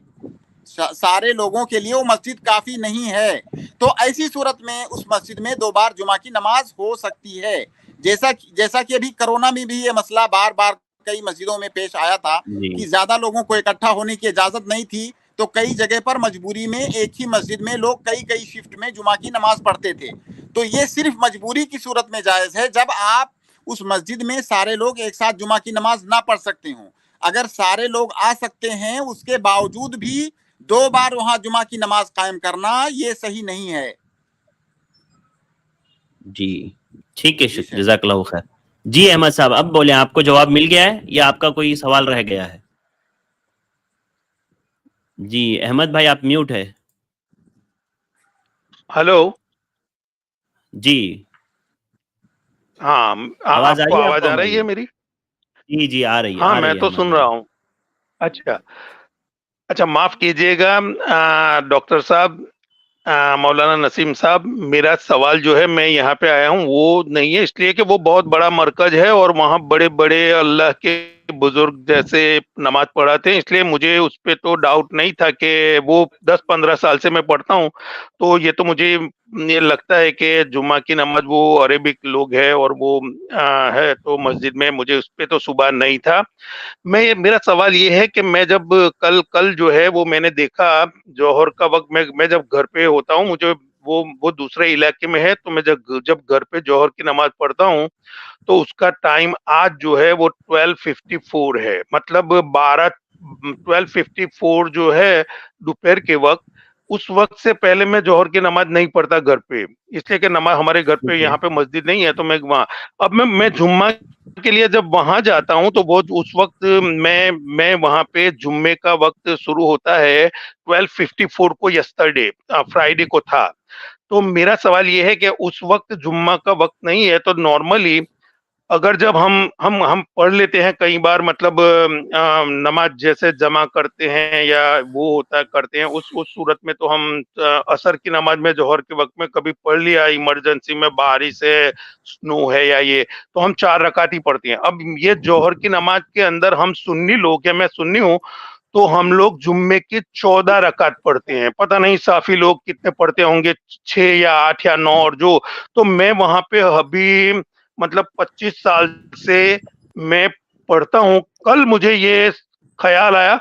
S3: سارے لوگوں کے لیے وہ مسجد کافی نہیں ہے. تو ایسی صورت میں اس مسجد میں 2 بار جمعہ کی نماز ہو سکتی ہے. جیسا کہ ابھی کرونا میں بھی یہ مسئلہ بار بار کئی مسجدوں میں پیش آیا تھا کہ زیادہ لوگوں کو اکٹھا ہونے کی اجازت نہیں تھی، تو کئی جگہ پر مجبوری میں ایک ہی مسجد میں لوگ کئی شفٹ میں جمعہ کی نماز پڑھتے تھے. تو یہ صرف مجبوری کی صورت میں جائز ہے جب آپ اس مسجد میں سارے لوگ ایک ساتھ جمعہ کی نماز نہ پڑھ سکتے ہوں. اگر سارے لوگ آ سکتے ہیں اس کے باوجود بھی 2 بار وہاں جمعہ کی نماز قائم کرنا یہ صحیح نہیں ہے.
S2: جی ٹھیک ہے، شکریہ، جزاک اللہ خیر. جی احمد صاحب اب بولیں، آپ کو جواب مل گیا ہے یا آپ کا کوئی سوال رہ گیا ہے؟ جی احمد بھائی آپ میوٹ ہے.
S7: ہلو،
S2: جی
S7: ہاں
S2: آواز
S7: آپ کو آواز
S2: آپ
S7: آ رہی ہے میری؟
S2: جی جی آ رہی ہے.
S7: ہاں میں تو سن رہا ہوں. اچھا معاف کیجئے گا ڈاکٹر صاحب، مولانا نسیم صاحب، میرا سوال جو ہے میں یہاں پہ آیا ہوں وہ نہیں ہے، اس لیے کہ وہ بہت بڑا مرکز ہے اور وہاں بڑے بڑے اللہ کے بزرگ جیسے نماز پڑھاتے ہیں، اس لیے مجھے اس پہ تو ڈاؤٹ نہیں تھا کہ وہ 10-15 سال سے میں پڑھتا ہوں، تو یہ تو مجھے یہ لگتا ہے کہ جمعہ کی نماز وہ عربک لوگ ہے اور وہ ہے تو مسجد میں، مجھے اس پہ تو صبح نہیں تھا. میرا سوال یہ ہے کہ میں جب کل جو ہے وہ میں نے دیکھا جوہر کا وقت، میں جب گھر پہ ہوتا ہوں، مجھے وہ دوسرے علاقے میں ہے، تو میں جب گھر پہ جوہر کی نماز پڑھتا ہوں تو اس کا ٹائم آج جو ہے وہ 12:54 ہے، مطلب 12:54 جو ہے دوپہر کے وقت، اس وقت سے پہلے میں جوہر کی نماز نہیں پڑھتا گھر پہ، اس لیے کہ نماز ہمارے گھر پہ یہاں پہ مسجد نہیں ہے، تو میں وہاں اب میں جمعہ کے لیے جب وہاں جاتا ہوں تو وہ اس وقت میں وہاں پہ جمعے کا وقت شروع ہوتا ہے 12:54 کو، یسٹرڈے فرائیڈے کو تھا. تو میرا سوال یہ ہے کہ اس وقت جمعہ کا وقت نہیں ہے، تو نارملی اگر جب ہم پڑھ لیتے ہیں کئی بار، مطلب نماز جیسے جمع کرتے ہیں یا وہ ہوتا کرتے ہیں، اس صورت میں تو ہم عصر کی نماز میں جوہر کے وقت میں کبھی پڑھ لیا، ایمرجنسی میں بارش ہے، سنو ہے یا یہ، تو ہم 4 رکعت ہی پڑھتے ہیں. اب یہ جوہر کی نماز کے اندر ہم سنی لوگ ہیں، میں سنی ہوں، تو ہم لوگ جمعے کی 14 رکعت پڑھتے ہیں. پتہ نہیں صافی لوگ کتنے پڑھتے ہوں گے، 6 یا 8 یا 9 اور جو. تو میں وہاں پہ ابھی مطلب 25 سال سے میں پڑھتا ہوں. کل مجھے یہ خیال آیا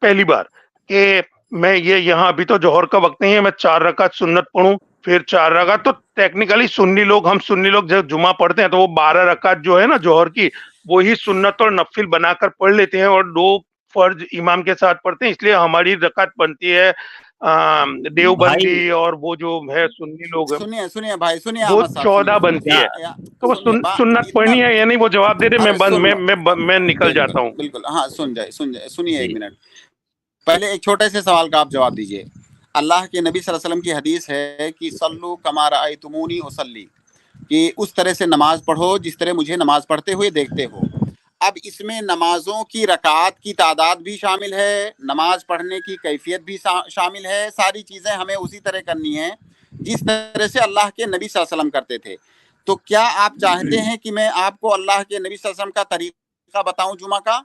S7: پہلی بار کہ میں یہ یہاں ابھی تو جوہر کا وقت نہیں ہے، میں 4 رکعت سنت پڑھوں، پھر 4 رکعت تو ٹیکنیکلی ہم سنی لوگ جب جمعہ پڑھتے ہیں تو وہ 12 رکعت جو ہے نا جوہر کی، وہی سنت اور نفل بنا کر پڑھ لیتے ہیں اور 2 فرض امام کے ساتھ پڑھتے ہیں، اس لیے ہماری رکعت بنتی ہے
S2: بھائی
S7: دیوبندی اور وہ جو ہے سنی لوگ ہیں
S3: سنیے بھائی، سنیے
S7: وہ
S3: احمد صاحب،
S7: 14
S3: سنیے
S7: بنتی ہے، تو وہ
S3: سنیے
S7: سنت
S3: اتنا
S7: پڑھنی ہے یا نہیں وہ جواب دے دے،
S3: ارے سن لو،
S7: میں نکل جاتا ہوں.
S3: بالکل ہاں، سن جائے سنیے
S2: جی
S3: ایک منٹ. پہلے ایک چھوٹے سے سوال کا آپ جواب دیجئے. اللہ کے نبی صلی اللہ علیہ وسلم کی حدیث ہے کہ صلو کما رأیتمونی اصلی، کہ اس طرح سے نماز پڑھو جس طرح مجھے نماز پڑھتے ہوئے دیکھتے ہو. اب اس میں نمازوں کی رکعات کی تعداد بھی شامل ہے، نماز پڑھنے کی کیفیت بھی شامل ہے، ساری چیزیں ہمیں اسی طرح کرنی ہیں جس طرح سے اللہ کے نبی صلی اللہ علیہ وسلم کرتے تھے. تو کیا آپ چاہتے ہیں کہ میں آپ کو اللہ کے نبی صلی اللہ علیہ وسلم کا طریقہ بتاؤں جمعہ کا؟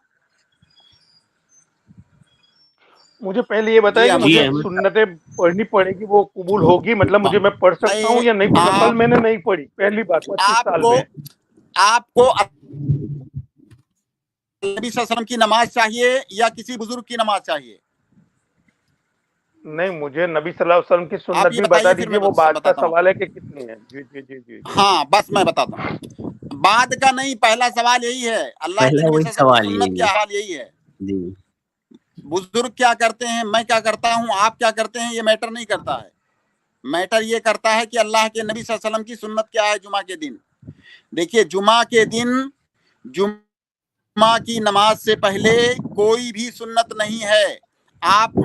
S7: مجھے پہلے یہ
S3: جی
S7: بتائیں کہ
S3: احمد
S2: جی
S7: مجھے
S3: صاحب.
S2: احمد صاحب،
S7: سنتیں پڑھنی پڑے گی، وہ قبول ہوگی، مطلب مجھے پڑھ سکتا ہوں یا نہیں پڑھ سکتا. کل
S3: آپ
S7: میں نے نہیں پڑھی، پہلی بات 25
S3: آپ
S7: سال
S3: کو
S7: میں.
S3: آپ کو نبی صلی اللہ علیہ وسلم کی نماز چاہیے یا کسی بزرگ کی نماز چاہیے؟
S7: نہیں، مجھے نبی صلی اللہ علیہ وسلم کی
S3: آپ
S7: سنت
S3: یہ
S7: بھی بتا
S3: بتائیے، پھر
S7: دیجئے،
S3: میں
S7: وہ بعد کا
S3: بتاتا ہوں.
S7: سوال ہے کہ کتنی ہے. جی جی جی جی جی.
S3: ہاں بس میں بتاتا ہوں. بعد کا نہیں، پہلا سوال یہی ہے، اللہ کے
S2: پہلا
S3: نبی
S2: وہی
S3: صلی اللہ علیہ وسلم
S2: سوال
S3: کی سنت
S2: یہی
S3: کیا
S2: ہے.
S3: حال یہی ہے.
S2: جی
S3: بزرگ کیا کرتے ہیں، میں کیا کرتا ہوں، آپ کیا کرتے ہیں، یہ میٹر نہیں کرتا ہے. میٹر یہ کرتا ہے کہ اللہ کے نبی صلی اللہ علیہ وسلم کی سنت کیا ہے جمعہ کے دن. دیکھیے جمعہ کے دن جمعہ کی نماز سے پہلے کوئی بھی سنت نہیں ہے. آپ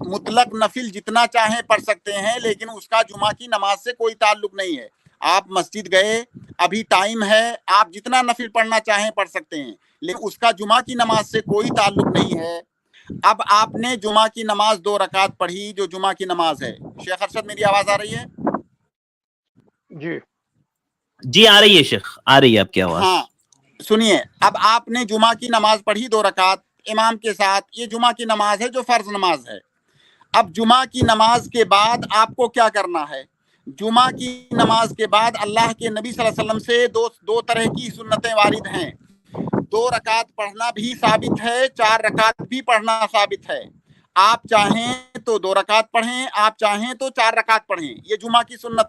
S3: مطلق نفل جتنا چاہیں پڑھ سکتے ہیں، لیکن اس کا جمعہ کی نماز سے کوئی تعلق نہیں ہے. آپ مسجد گئے، ابھی ٹائم ہے، آپ جتنا نفل پڑھنا چاہیں پڑھ سکتے ہیں، لیکن اس کا جمعہ کی نماز سے کوئی تعلق نہیں ہے. اب آپ نے جمعہ کی نماز 2 رکعت پڑھی جو جمعہ کی نماز ہے. شیخ ارشد میری آواز آ رہی ہے؟
S7: جی
S2: جی آ رہی ہے شیخ، آ رہی ہے آپ کی آواز.
S3: ہاں سنیے، اب آپ نے جمعہ کی نماز پڑھی 2 رکعت امام کے ساتھ، یہ جمعہ کی نماز ہے جو فرض نماز ہے. اب جمعہ کی نماز کے بعد آپ کو کیا کرنا ہے؟ جمعہ کی نماز کے بعد اللہ کے نبی صلی اللہ علیہ وسلم سے دو طرح کی سنتیں وارد ہیں. 2 رکعت پڑھنا بھی ثابت ہے، 4 رکعت بھی پڑھنا ثابت ہے. آپ چاہیں تو 2 رکعت پڑھیں، آپ چاہیں تو 4 رکعت پڑھیں، یہ جمعہ کی سنت.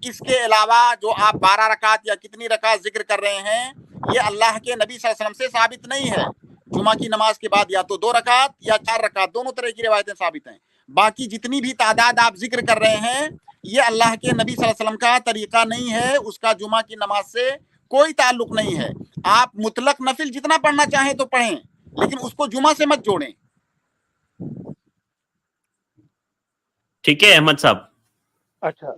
S3: اس کے علاوہ جو آپ 12 رکعت یا کتنی رکعت ذکر کر رہے ہیں، یہ اللہ کے نبی صلی اللہ علیہ وسلم سے ثابت نہیں ہے. جمعہ کی نماز کے بعد یا تو 2 رکعت یا 4 رکعت، دونوں طرح کی روایتیں ثابت ہیں. باقی جتنی بھی تعداد آپ ذکر کر رہے ہیں، یہ اللہ کے نبی صلی اللہ علیہ وسلم کا طریقہ نہیں ہے، اس کا جمعہ کی نماز سے کوئی تعلق نہیں ہے. آپ مطلق نفل جتنا پڑھنا چاہیں تو پڑھیں، لیکن اس کو جمعہ سے مت جوڑیں.
S2: ٹھیک ہے احمد صاحب.
S7: اچھا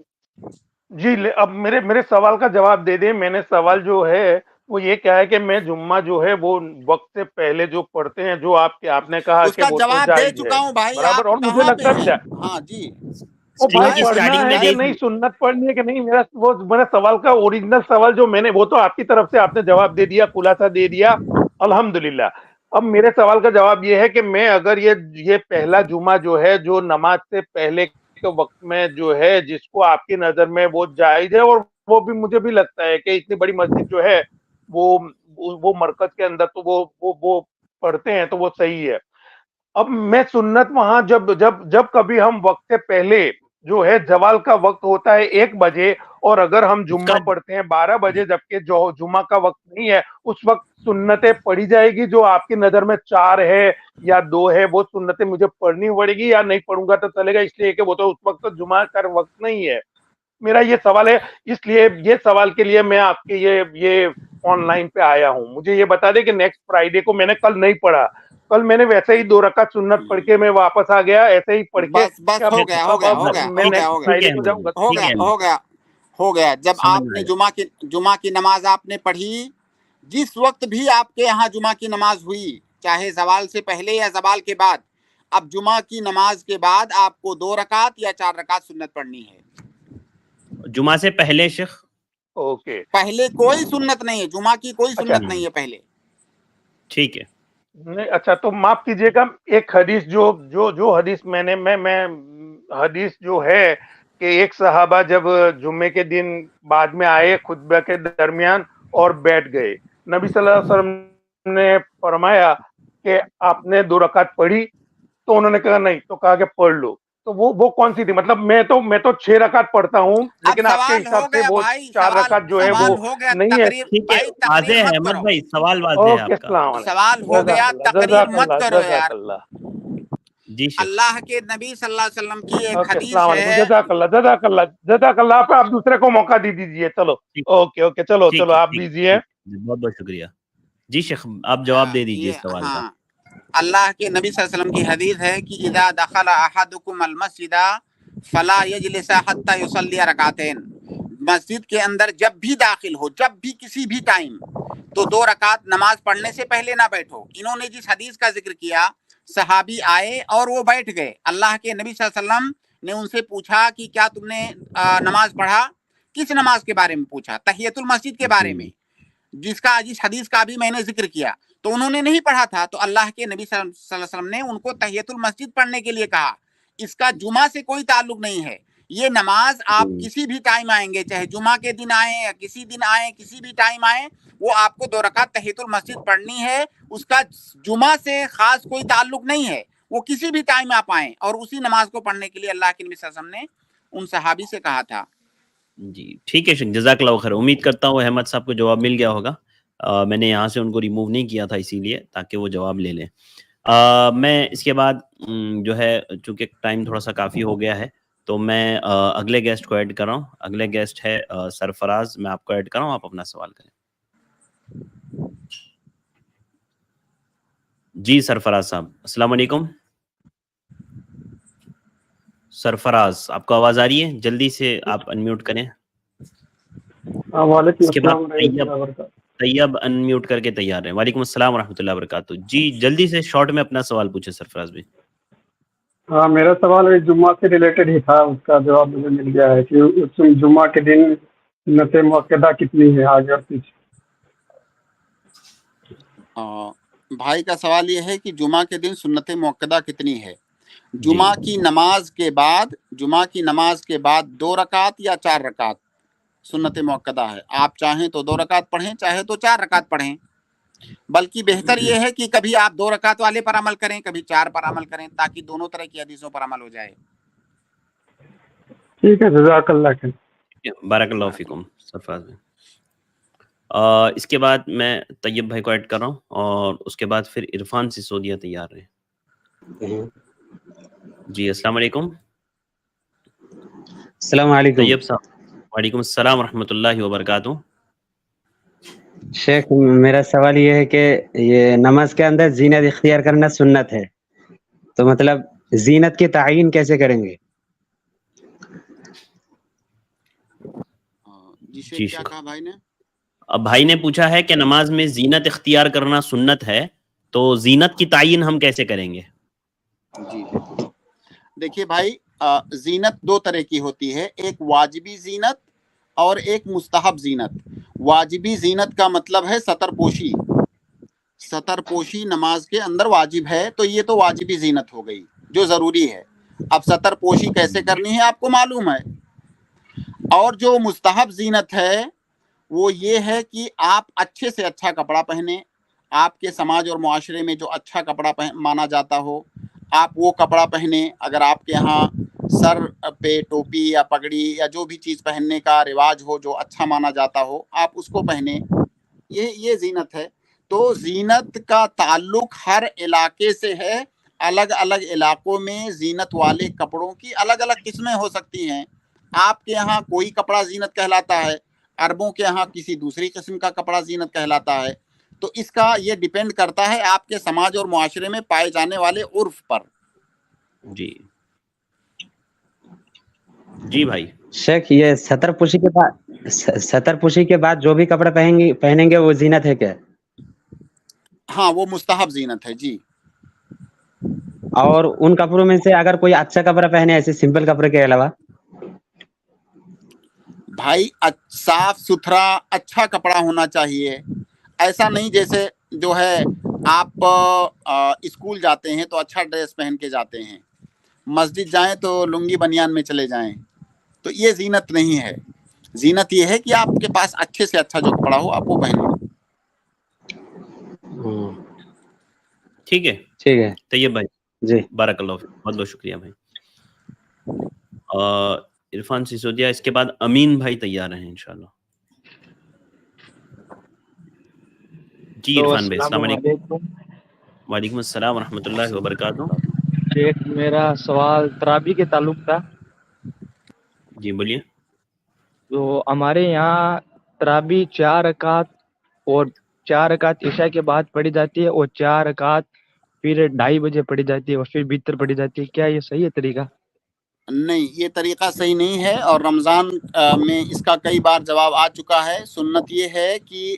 S7: جی، اب میرے سوال کا جواب دے دیں. میں نے سوال جو ہے وہ یہ کیا ہے کہ میں جمعہ جو ہے وہ وقت سے پہلے جو پڑھتے ہیں، جو آپ نے کہا
S3: اس
S7: کہ
S3: کا
S7: وہ تو
S3: جواب دے
S7: جائز ہے،
S3: چکا ہوں بھائی،
S7: برابر.
S3: آپ
S7: اور مجھے
S3: کہاں پہ
S7: لگتا
S3: ہیں؟
S7: ہے
S3: ہاں جی،
S7: وہ
S2: اسٹریم
S7: بھائی
S2: کی
S7: پڑھنا
S2: اسٹارٹنگ میں
S7: ہے یا
S2: دیکھ
S7: نہیں، سنت پڑھنی ہے کہ نہیں، میرا سوال کا اوریجنل سوال جو میں نے، وہ تو آپ کی طرف سے آپ نے جواب دے دیا، خلاصہ دے دیا، الحمدللہ. اب میرے سوال کا جواب یہ ہے کہ میں اگر یہ پہلا جمعہ جو ہے جو نماز سے پہلے کے وقت میں جو ہے، جس کو آپ کی نظر میں وہ جائز ہے، اور وہ بھی مجھے بھی لگتا ہے کہ اتنی بڑی مسجد جو ہے وہ مرکز کے اندر تو وہ پڑھتے ہیں تو وہ صحیح ہے. اب میں سنت وہاں جب کبھی ہم وقت سے پہلے جو ہے زوال کا وقت ہوتا ہے 1 بجے، اور اگر ہم
S2: اس کا
S7: جمعہ پڑھتے ہیں 12 بجے جبکہ جو جمعہ کا وقت نہیں ہے، اس وقت سنتیں پڑھی جائے گی جو آپ کی نظر میں 4 ہے یا 2 ہے، وہ سنتیں مجھے پڑھنی پڑے گی یا نہیں پڑھوں گا تو چلے گا، اس لیے کہ وہ تو اس وقت جمعہ کا وقت نہیں ہے. میرا یہ سوال ہے، اس لیے یہ سوال کے لیے میں آپ کے یہ آن لائن پہ آیا ہوں. مجھے یہ بتا دیں کہ نیکسٹ فرائیڈے کو، میں نے کل نہیں پڑھا، کل میں نے ویسے ہی 2 رکعت سنت پڑھ کے میں واپس آ گیا، ایسے ہی پڑھ کے کہ
S3: بس
S7: اب
S3: ہو گیا
S7: میں نیکسٹ
S2: ٹھیک ہے
S7: فرائیڈے کو
S2: احمد
S7: جاؤں
S2: بھائی،
S7: گا.
S3: ہو
S2: ٹھیک
S3: گیا
S2: ہے احمد
S3: ہو
S2: بھائی،
S3: گیا ہو گیا. جب
S2: سمجھ
S3: آپ
S2: میں
S3: نے
S2: آیا.
S3: جمعہ کی نماز آپ نے پڑھی، جس وقت بھی آپ کے یہاں جمعہ کی نماز ہوئی، چاہے زوال سے پہلے یا زوال کے بعد، اب جمعہ کی نماز کے بعد آپ کو 2 رکعت یا 4 رکعت سنت پڑھنی ہے.
S2: جمعہ سے پہلے شیخ؟
S7: اوکے.
S3: پہلے کوئی سنت نہیں ہے، جمعہ کی کوئی
S7: اچھا
S3: سنت نہیں ہے پہلے.
S2: ٹھیک ہے.
S7: نہیں، اچھا تو معاف کیجئے گا، ایک حدیث جو حدیث میں حدیث جو ہے کہ ایک صحابہ جب جمعے کے دن بعد میں آئے خطبہ کے درمیان اور بیٹھ گئے، نبی صلی اللہ علیہ وسلم نے فرمایا कि आपने 2 रकात पढ़ी, तो उन्होंने कहा नहीं, तो कहा कि पढ़ लो। तो वो कौन सी थी? मतलब मैं तो 6 रकात पढ़ता हूँ,
S8: अब
S7: लेकिन आपके
S8: सवाल
S7: हिसाब
S8: हो
S7: से
S8: गया
S7: वो
S8: भाई,
S7: 4
S8: सवाल
S7: रकात जो है
S8: सवाल
S7: वो
S8: हो गया।
S7: नहीं है।
S8: तकरीर
S2: ठीक है,
S8: भाई,
S2: वाज़ेह
S8: तकरीर
S2: है
S8: मत
S2: अहमद
S8: करो।
S2: भाई, सवाल वाज़ेह है
S7: ओके,
S2: आपका।
S7: अस्सलाम वालेकुम।
S8: सवाल हो गया, तकरीर मत करो यार।
S2: जी शेख।
S8: अल्लाह के नबी सल्लल्लाहु अलैहि वसल्लम की एक
S7: ओके,
S8: हदीस
S7: अस्सलाम वालेकुम।
S8: है।
S7: जज़ाकल्लाह। आप दूसरे को मौका दे दीजिए। चलो,
S2: ठीक
S7: ओके, चलो
S2: ठीक है,
S7: आप
S2: ठीक
S7: दीजिए।
S2: ठीक, बहुत बहुत शुक्रिया। जी शेख, आप जवाब दे दीजिए
S8: ये
S2: इस सवाल का।
S8: हाँ, अल्लाह के नबी सल्लल्लाहु अलैहि वसल्लम की हदीस है कि इदा दखल अहदुकुम अल मस्जिदा फला यजलिस हत्ता युसल्ली रकातैन। मस्जिद के अंदर जब भी दाखिल हो, जब भी किसी भी टाइम, तो 2 रकात नमाज पढ़ने से पहले ना बैठो। इन्होंने जिस हदीस का जिक्र किया, सहाबी आए और वो बैठ गए। अल्लाह के नबी सल्लल्लाहु अलैहि वसल्लम ने उनसे पूछा कि क्या तुमने नमाज पढ़ा? किस नमाज के बारे में पूछा? तहियतुल मस्जिद के बारे में, जिस हदीस का भी मैंने जिक्र किया। तो उन्होंने नहीं पढ़ा था, तो अल्लाह के नबी सल्लल्लाहु अलैहि वसल्लम ने उनको तहियतुल मस्जिद पढ़ने के लिए कहा। इसका जुमा से कोई ताल्लुक नहीं है। ये नमाज आप किसी भी टाइम आएंगे, चाहे जुमा के दिन आए या किसी दिन आए, किसी भी टाइम आए, वो आपको 2 रकात तहियतुल मस्जिद पढ़नी है। उसका जुमा से खास कोई ताल्लुक नहीं है। वो किसी भी टाइम आप आए, और उसी नमाज को पढ़ने के लिए अल्लाह के नबी सल्लल्लाहु अलैहि वसल्लम ने उन सहाबी से कहा था।
S2: जी ठीक है शेख, जज़ाकल्लाह खैर। उम्मीद करता हूँ अहमद साहब को जवाब मिल गया होगा। मैंने यहाँ से उनको रिमूव नहीं किया था इसीलिए, ताकि वो जवाब ले लें। मैं इसके बाद जो है, चूँकि टाइम थोड़ा-सा काफ़ी हो गया है, तो मैं अगले गेस्ट को ऐड कर रहा हूँ। अगले गेस्ट है सरफराज, मैं आपको ऐड कर रहा हूँ, आप अपना सवाल करें। जी सरफराज साहब, अस्सलाम वालेकुम। सरफराज, आपको आवाज़ आ रही है? जल्दी से आप अनम्यूट करें।
S4: वालेकुम
S2: इसके बाद
S4: अस्सलाम रहमतुल्लाहि व बरकातहू।
S2: तैयब अनम्यूट करके तैयार रहें। वालेकुम अस्सलाम वरहमतुल्लाहि वबरकातुहू। जी जल्दी से शॉर्ट में अपना सवाल पूछे सरफराज भाई।
S4: हाँ, मेरा सवाल है जुम्मा से रिलेटेड ही था, उसका जवाब मुझे मिल गया है कि उस जुम्मा के दिन सुन्नत मुअक्कदा कितनी है, आगे और पीछे।
S3: भाई का सवाल ये है कि जुमा के दिन सुन्नत मुअक्कदा कितनी है। जुमा की नमाज के बाद 2 रकात या 4 रकात सुन्नत मुअक्कदा है। आप चाहें तो 2 रकात पढ़ें, चाहे तो 4 रकात पढ़ें। बल्कि बेहतर यह है कि कभी आप 2 रकात वाले पर अमल करें, कभी 4 पर अमल करें, ताकि दोनों तरह की हदीसों पर अमल हो जाए।
S4: ठीक है, जज़ाकल्लाह खैर।
S2: बारकल्लाहु फीकुम सरफराज भाई। इसके बाद मैं तैयब भाई को ऐड कर रहा हूँ, और उसके बाद फिर इरफान सिसोदिया तैयार रहे। जी अस्सलाम वालेकुम।
S9: अस्सलाम वालेकुम।
S2: तैयब साहब, वालेकुम अस्सलाम रहमतुल्लाहि व बरकातहू।
S9: शेख, मेरा सवाल ये है कि ये नमाज के अंदर जीनत इख्तियार करना सुन्नत है, तो मतलब जीनत की तायीन कैसे करेंगे?
S3: जी शेख, क्या कहा भाई ने?
S2: अब भाई ने पूछा है कि नमाज में जीनत इख्तियार करना सुन्नत है, तो जीनत की तायीन हम कैसे करेंगे?
S3: जी देखिए भाई, जीनत 2 तरह की होती है, एक वाजिबी जीनत और एक मुस्तहब जीनत। वाजिबी जीनत का मतलब है सतरपोशी। सतरपोशी नमाज के अंदर वाजिब है, तो ये तो वाजिबी जीनत हो गई जो जरूरी है। अब सतरपोशी कैसे करनी है आपको मालूम है। और जो मुस्तहब जीनत है वो ये है कि आप अच्छे से अच्छा कपड़ा पहने। आपके समाज और मुआशरे में जो अच्छा कपड़ा माना जाता हो, आप वो कपड़ा पहने। अगर आपके यहाँ सर पे टोपी या पगड़ी या जो भी चीज़ पहनने का रिवाज हो, जो अच्छा माना जाता हो, आप उसको पहने। ये जीनत है। तो जीनत का ताल्लुक हर इलाके से है। अलग अलग इलाकों में जीनत वाले कपड़ों की अलग अलग किस्में हो सकती हैं। आपके यहाँ कोई कपड़ा जीनत कहलाता है, अरबों के यहाँ किसी दूसरी किस्म का कपड़ा जीनत कहलाता है। तो इसका ये डिपेंड करता है आपके समाज और मुआशरे में पाए जाने वाले उर्फ पर।
S2: जी जी भाई।
S9: शेख, ये सतरपुशी के बाद जो भी कपड़ा पहनेंगे वो जीनत है क्या?
S3: हाँ, वो मुस्तहब जीनत है जी।
S9: और उन कपड़ों में से अगर कोई अच्छा कपड़ा पहने, ऐसे सिंपल कपड़े के अलावा?
S3: भाई साफ सुथरा अच्छा कपड़ा होना चाहिए। ऐसा नहीं जैसे जो है आप स्कूल जाते हैं तो अच्छा ड्रेस पहन के जाते हैं, मस्जिद जाएं तो लुंगी बनियान में चले जाएं, तो ये जीनत नहीं है। जीनत ये है कि आपके पास अच्छे से अच्छा जो कपड़ा हो आप वो पहने।
S2: ٹھیک ہے
S9: ٹھیک ہے
S2: طیب بھائی
S9: جی
S2: بارک اللہ فیک، بہت بہت شکریہ بھائی. عرفان سسودیا، اس کے بعد امین بھائی تیار ہیں انشاءاللہ. جی
S10: تو
S2: عرفان بھائی السلام
S10: السلام
S2: علیکم.
S10: علیکم
S2: وعلیکم السلام ورحمۃ اللہ وبرکاتہ.
S10: شیخ، میرا سوال تراویح کے تعلق تھا.
S2: جی بولیے.
S10: تو ہمارے یہاں تراویح 4 رکعت اور 4 رکعت عشاء کے بعد پڑھی جاتی ہے، اور 4 رکعت پھر 2:30 بجے پڑھی جاتی ہے، اور پھر وتر پڑھی جاتی ہے. کیا یہ صحیح ہے طریقہ؟
S8: نہیں، یہ طریقہ صحیح نہیں ہے، اور رمضان میں اس کا کئی بار جواب آ چکا ہے. سنت یہ ہے کہ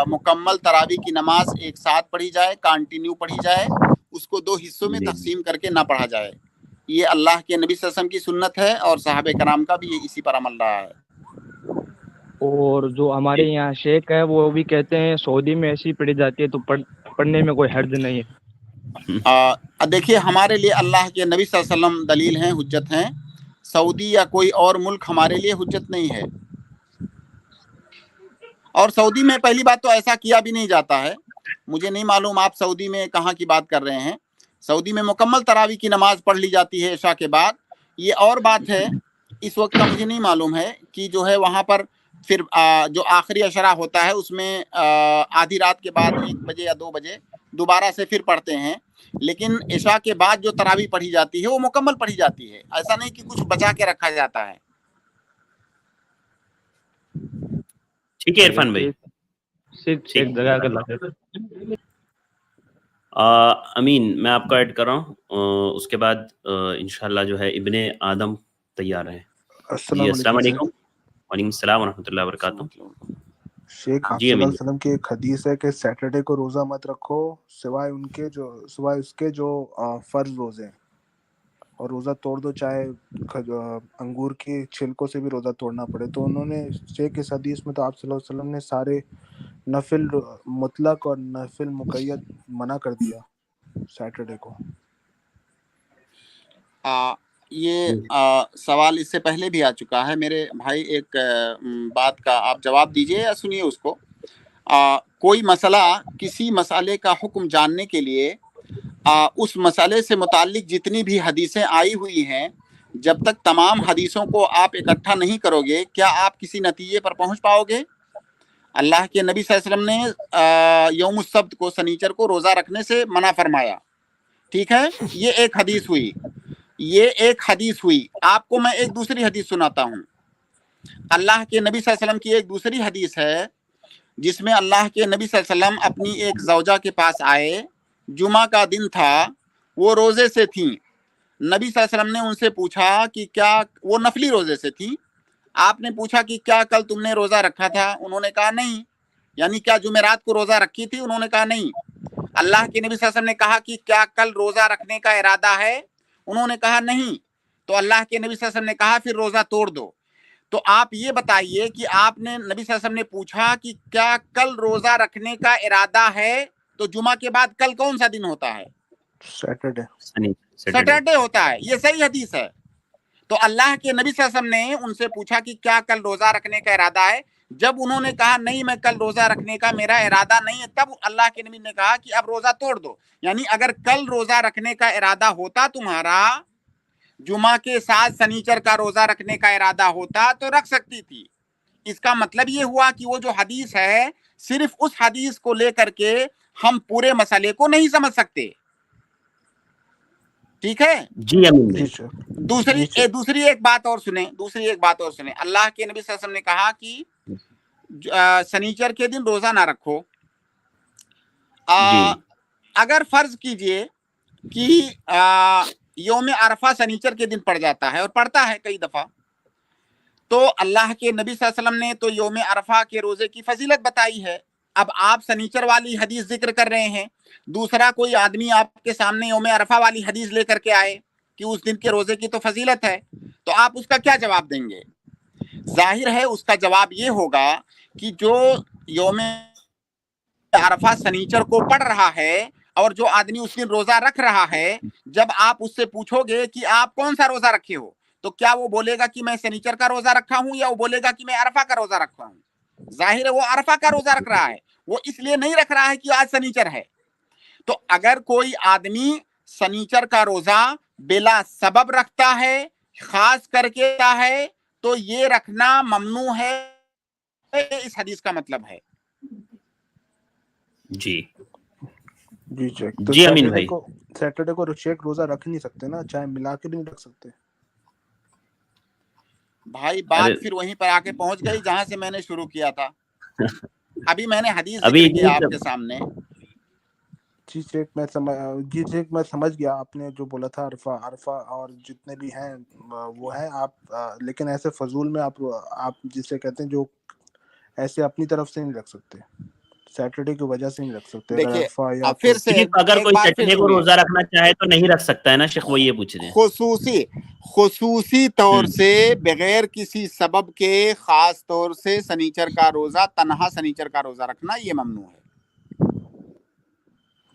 S8: مکمل تراویح کی نماز ایک ساتھ پڑھی جائے، کانٹینیو پڑھی جائے، اس کو 2 حصوں میں
S2: جی
S8: تقسیم کر کے نہ پڑھا جائے. یہ اللہ کے نبی صلی اللہ علیہ وسلم کی سنت ہے، اور صحابہ کرام کا بھی اسی پر عمل رہا ہے.
S10: اور جو ہمارے یہاں شیخ ہے وہ بھی کہتے ہیں سعودی میں ایسی پڑھی جاتی ہے، تو پڑھنے میں کوئی حرج نہیں ہے.
S8: دیکھیے، ہمارے لیے اللہ کے نبی صلی اللہ علیہ وسلم دلیل ہیں، حجت ہیں. سعودی یا کوئی اور ملک ہمارے لیے حجت نہیں ہے. اور سعودی میں پہلی بات تو ایسا کیا بھی نہیں جاتا ہے. مجھے نہیں معلوم آپ سعودی میں کہاں کی بات کر رہے ہیں. سعودی میں مکمل تراویح کی نماز پڑھ لی جاتی ہے عشاء کے بعد. یہ اور بات ہے، اس وقت کا مجھے نہیں معلوم ہے کہ جو ہے وہاں پر پھر جو آخری عشرہ ہوتا ہے اس میں آدھی رات کے بعد 1 بجے یا 2 بجے دوبارہ سے پھر پڑھتے ہیں. لیکن عشاء کے بعد جو تراویح پڑھی جاتی ہے وہ مکمل پڑھی جاتی ہے. ایسا نہیں کہ کچھ بچا کے رکھا جاتا ہے.
S2: ٹھیک ہے عرفان بھائی.
S10: صرف
S2: ٹھیک.
S10: ایک جگہ کا لفظ.
S2: امین میں آپ کو ایڈ کر رہا ہوں. اس کے بعد انشاءاللہ جو ہے ابن آدم تیار ہے. جی السلام علیکم. وعلیکم السلام ورحمۃ اللہ وبرکاتہ.
S11: شیخ، آپ
S2: جی
S11: صلی اللہ
S2: امین.
S11: علیہ وسلم کی ایک حدیث ہے کہ سیٹرڈے کو روزہ مت رکھو سوائے اس کے جو فرض روزے ہیں، اور روزہ توڑ دو چاہے انگور کی چھلکوں سے بھی روزہ توڑنا پڑے. تو انہوں نے شیخ اس حدیث میں تو آپ صلی اللہ علیہ وسلم نے سارے نفل مطلق اور نفل مقید منع کر دیا سیٹرڈے کو.
S8: یہ سوال اس سے پہلے بھی آ چکا ہے میرے بھائی. ایک بات کا آپ جواب دیجئے یا سنیے اس کو. کوئی مسئلہ، کسی مسئلے کا حکم جاننے کے لیے اس مسئلے سے متعلق جتنی بھی حدیثیں آئی ہوئی ہیں، جب تک تمام حدیثوں کو آپ اکٹھا نہیں کرو گے، کیا آپ کسی نتیجے پر پہنچ پاؤ گے؟ اللہ کے نبی صلی اللہ علیہ وسلم نے یوم السبت کو، سنیچر کو روزہ رکھنے سے منع فرمایا. ٹھیک ہے، یہ ایک حدیث ہوئی. آپ کو میں ایک دوسری حدیث سناتا ہوں. اللہ کے نبی صلی اللہ علیہ وسلم کی ایک دوسری حدیث ہے جس میں اللہ کے نبی صلی اللہ علیہ وسلم اپنی ایک زوجہ کے پاس آئے. جمعہ کا دن تھا، وہ روزے سے تھیں. نبی صلی اللہ علیہ وسلم نے ان سے پوچھا کہ کیا، وہ نفلی روزے سے تھیں. آپ نے پوچھا کہ کیا کل تم نے روزہ رکھا تھا؟ انہوں نے کہا نہیں. یعنی کیا جمعرات کو روزہ رکھی تھی؟ انہوں نے کہا نہیں. اللہ کے نبی صلی اللہ علیہ وسلم نے کہا کہ کیا کل روزہ رکھنے کا ارادہ ہے؟ انہوں نے کہا نہیں. تو اللہ کے نبی صلی اللہ علیہ وسلم نے کہا پھر روزہ توڑ دو. تو آپ یہ بتائیے کہ آپ نے، نبی صلی اللہ علیہ وسلم نے پوچھا کہ کیا کل روزہ رکھنے کا ارادہ ہے؟ تو جمعہ کے بعد کل کون سا دن ہوتا ہے؟ سیٹرڈے ہوتا ہے. یہ صحیح حدیث ہے. تو اللہ کے نبی صلی اللہ علیہ وسلم نے ان سے پوچھا کہ کیا کل روزہ رکھنے کا ارادہ ہے؟ جب انہوں نے کہا نہیں، میں کل روزہ رکھنے کا میرا ارادہ نہیں ہے، تب اللہ کے نبی نے کہا کہ اب روزہ توڑ دو. یعنی اگر کل روزہ رکھنے کا ارادہ ہوتا تمہارا، جمعہ کے ساتھ سنیچر کا روزہ رکھنے کا ارادہ ہوتا تو رکھ سکتی تھی. اس کا مطلب یہ ہوا کہ وہ جو حدیث ہے، صرف اس حدیث کو لے کر کے ہم پورے مسئلے کو نہیں سمجھ سکتے. ٹھیک ہے
S2: جی امین.
S8: دوسری ایک بات اور سنیں. اللہ کے نبی صلی اللہ علیہ وسلم نے کہا کہ سنیچر کے دن روزہ نہ رکھو. اگر فرض کیجئے کہ یوم عرفہ سنیچر کے دن پڑ جاتا ہے، اور پڑتا ہے کئی دفعہ، تو اللہ کے نبی صلی اللہ علیہ وسلم نے تو یوم عرفہ کے روزے کی فضیلت بتائی ہے. اب آپ سنیچر والی حدیث ذکر کر رہے ہیں، دوسرا کوئی آدمی آپ کے سامنے یوم عرفہ والی حدیث لے کر کے آئے کہ اس دن کے روزے کی تو فضیلت ہے، تو آپ اس کا کیا جواب دیں گے؟ ظاہر ہے اس کا جواب یہ ہوگا کہ جو یوم عرفہ سنیچر کو پڑھ رہا ہے اور جو آدمی اس دن روزہ رکھ رہا ہے، جب آپ اس سے پوچھو گے کہ آپ کون سا روزہ رکھے ہو، تو کیا وہ بولے گا کہ میں سنیچر کا روزہ رکھا ہوں، یا وہ بولے گا کہ میں عرفہ کا روزہ رکھا ہوں؟ ظاہر ہے وہ عرفہ کا روزہ رکھ رہا ہے. وہ اس لیے نہیں رکھ رہا ہے کہ آج سنیچر ہے. तो अगर कोई आदमी सनीचर का रोजा बिला सबब रखता है, खास करके है, तो ये रखना ममनू है, इस हदीस का मतलब है।
S2: जी
S11: जी शेख, तो
S2: जी अमीन भाई।
S11: सैटरडे को शेख रोजा रख नहीं सकते ना, चाहे मिला के भी नहीं रख सकते।
S8: भाई बात फिर वहीं पर आके पहुंच गई जहां से मैंने शुरू किया था। अभी मैंने हदीस
S2: अभी
S8: जिक्र किया आपके सामने।
S11: जी शेख मैं समझ गया आपने जो बोला था। अरफा और जितने भी हैं वो हैं आप, लेकिन ऐसे फजूल में आप जिसे कहते हैं जो ऐसे अपनी तरफ से नहीं रख सकते, सैटरडे की वजह से नहीं रख सकते। अगर
S8: देखिए
S11: अरफा या
S8: फिर से
S2: सिर्फ अगर
S8: एक
S2: कोई
S8: बार फिर
S2: सैटरडे को
S8: सुनिए,
S2: रोजा रखना चाहे तो नहीं रख सकता है ना शेख, वो ये पूछ रहे हैं।
S8: खुसूसी तौर से बगैर किसी सबब के खास तौर से सनीचर का रोजा, तन्हा सनीचर का रोजा रखना ये ममनू है।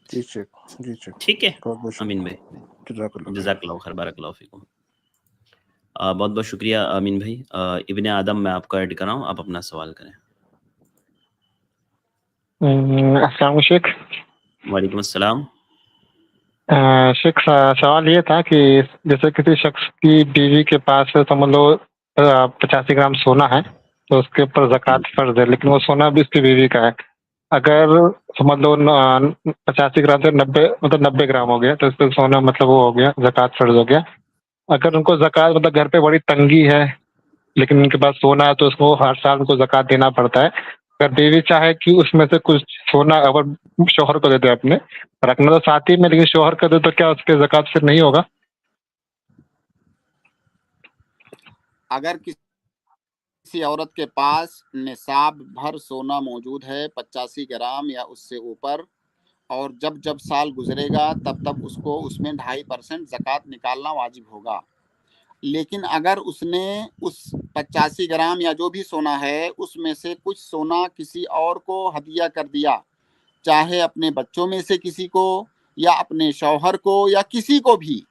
S11: जी शेख
S2: ठीक है अमीन भाई, जज़ाकल्लाह खैर, बारकल्लाहु फीकुम। बहुत बहुत शुक्रिया अमीन भाई। इब्ने आदम मैं आपको ऐड कर रहा हूँ, आप अपना सवाल करें।
S12: अस्सलाम वालेकुम शेख।
S2: वालेकुम अस्सलाम।
S12: शेख सवाल ये था कि जैसे किसी शख्स की बीवी के पास समझ लो 85 ग्राम सोना है, तो उसके ऊपर ज़कात फर्ज है, लेकिन वो सोना भी उसकी बीवी का है। अगर समझ लो 85 ग्राम से 90 ग्राम हो गया, तो इस पर सोना मतलब वो हो गया, ज़कात फर्ज हो गया। अगर उनको ज़कात मतलब घर पे बड़ी तंगी है लेकिन उनके पास सोना है, तो उसको हर साल उनको ज़कात देना पड़ता है। अगर बीवी चाहे कि उसमें से कुछ सोना अगर शौहर को दे दे, अपने रखना तो साथी में, लेकिन शौहर को दे, तो क्या उसके ज़कात फिर नहीं होगा?
S8: अगर किसी औरत के पास निसाब भर सोना मौजूद है, 85 ग्राम या उससे ऊपर, और जब जब साल गुजरेगा तब तब उसको उसमें 2.5% ज़कात निकालना वाजिब होगा। लेकिन अगर उसने उस 85 ग्राम या जो भी सोना है उसमें से कुछ सोना किसी और को हदिया कर दिया, चाहे अपने बच्चों में से किसी को या अपने शौहर को या किसी को भी,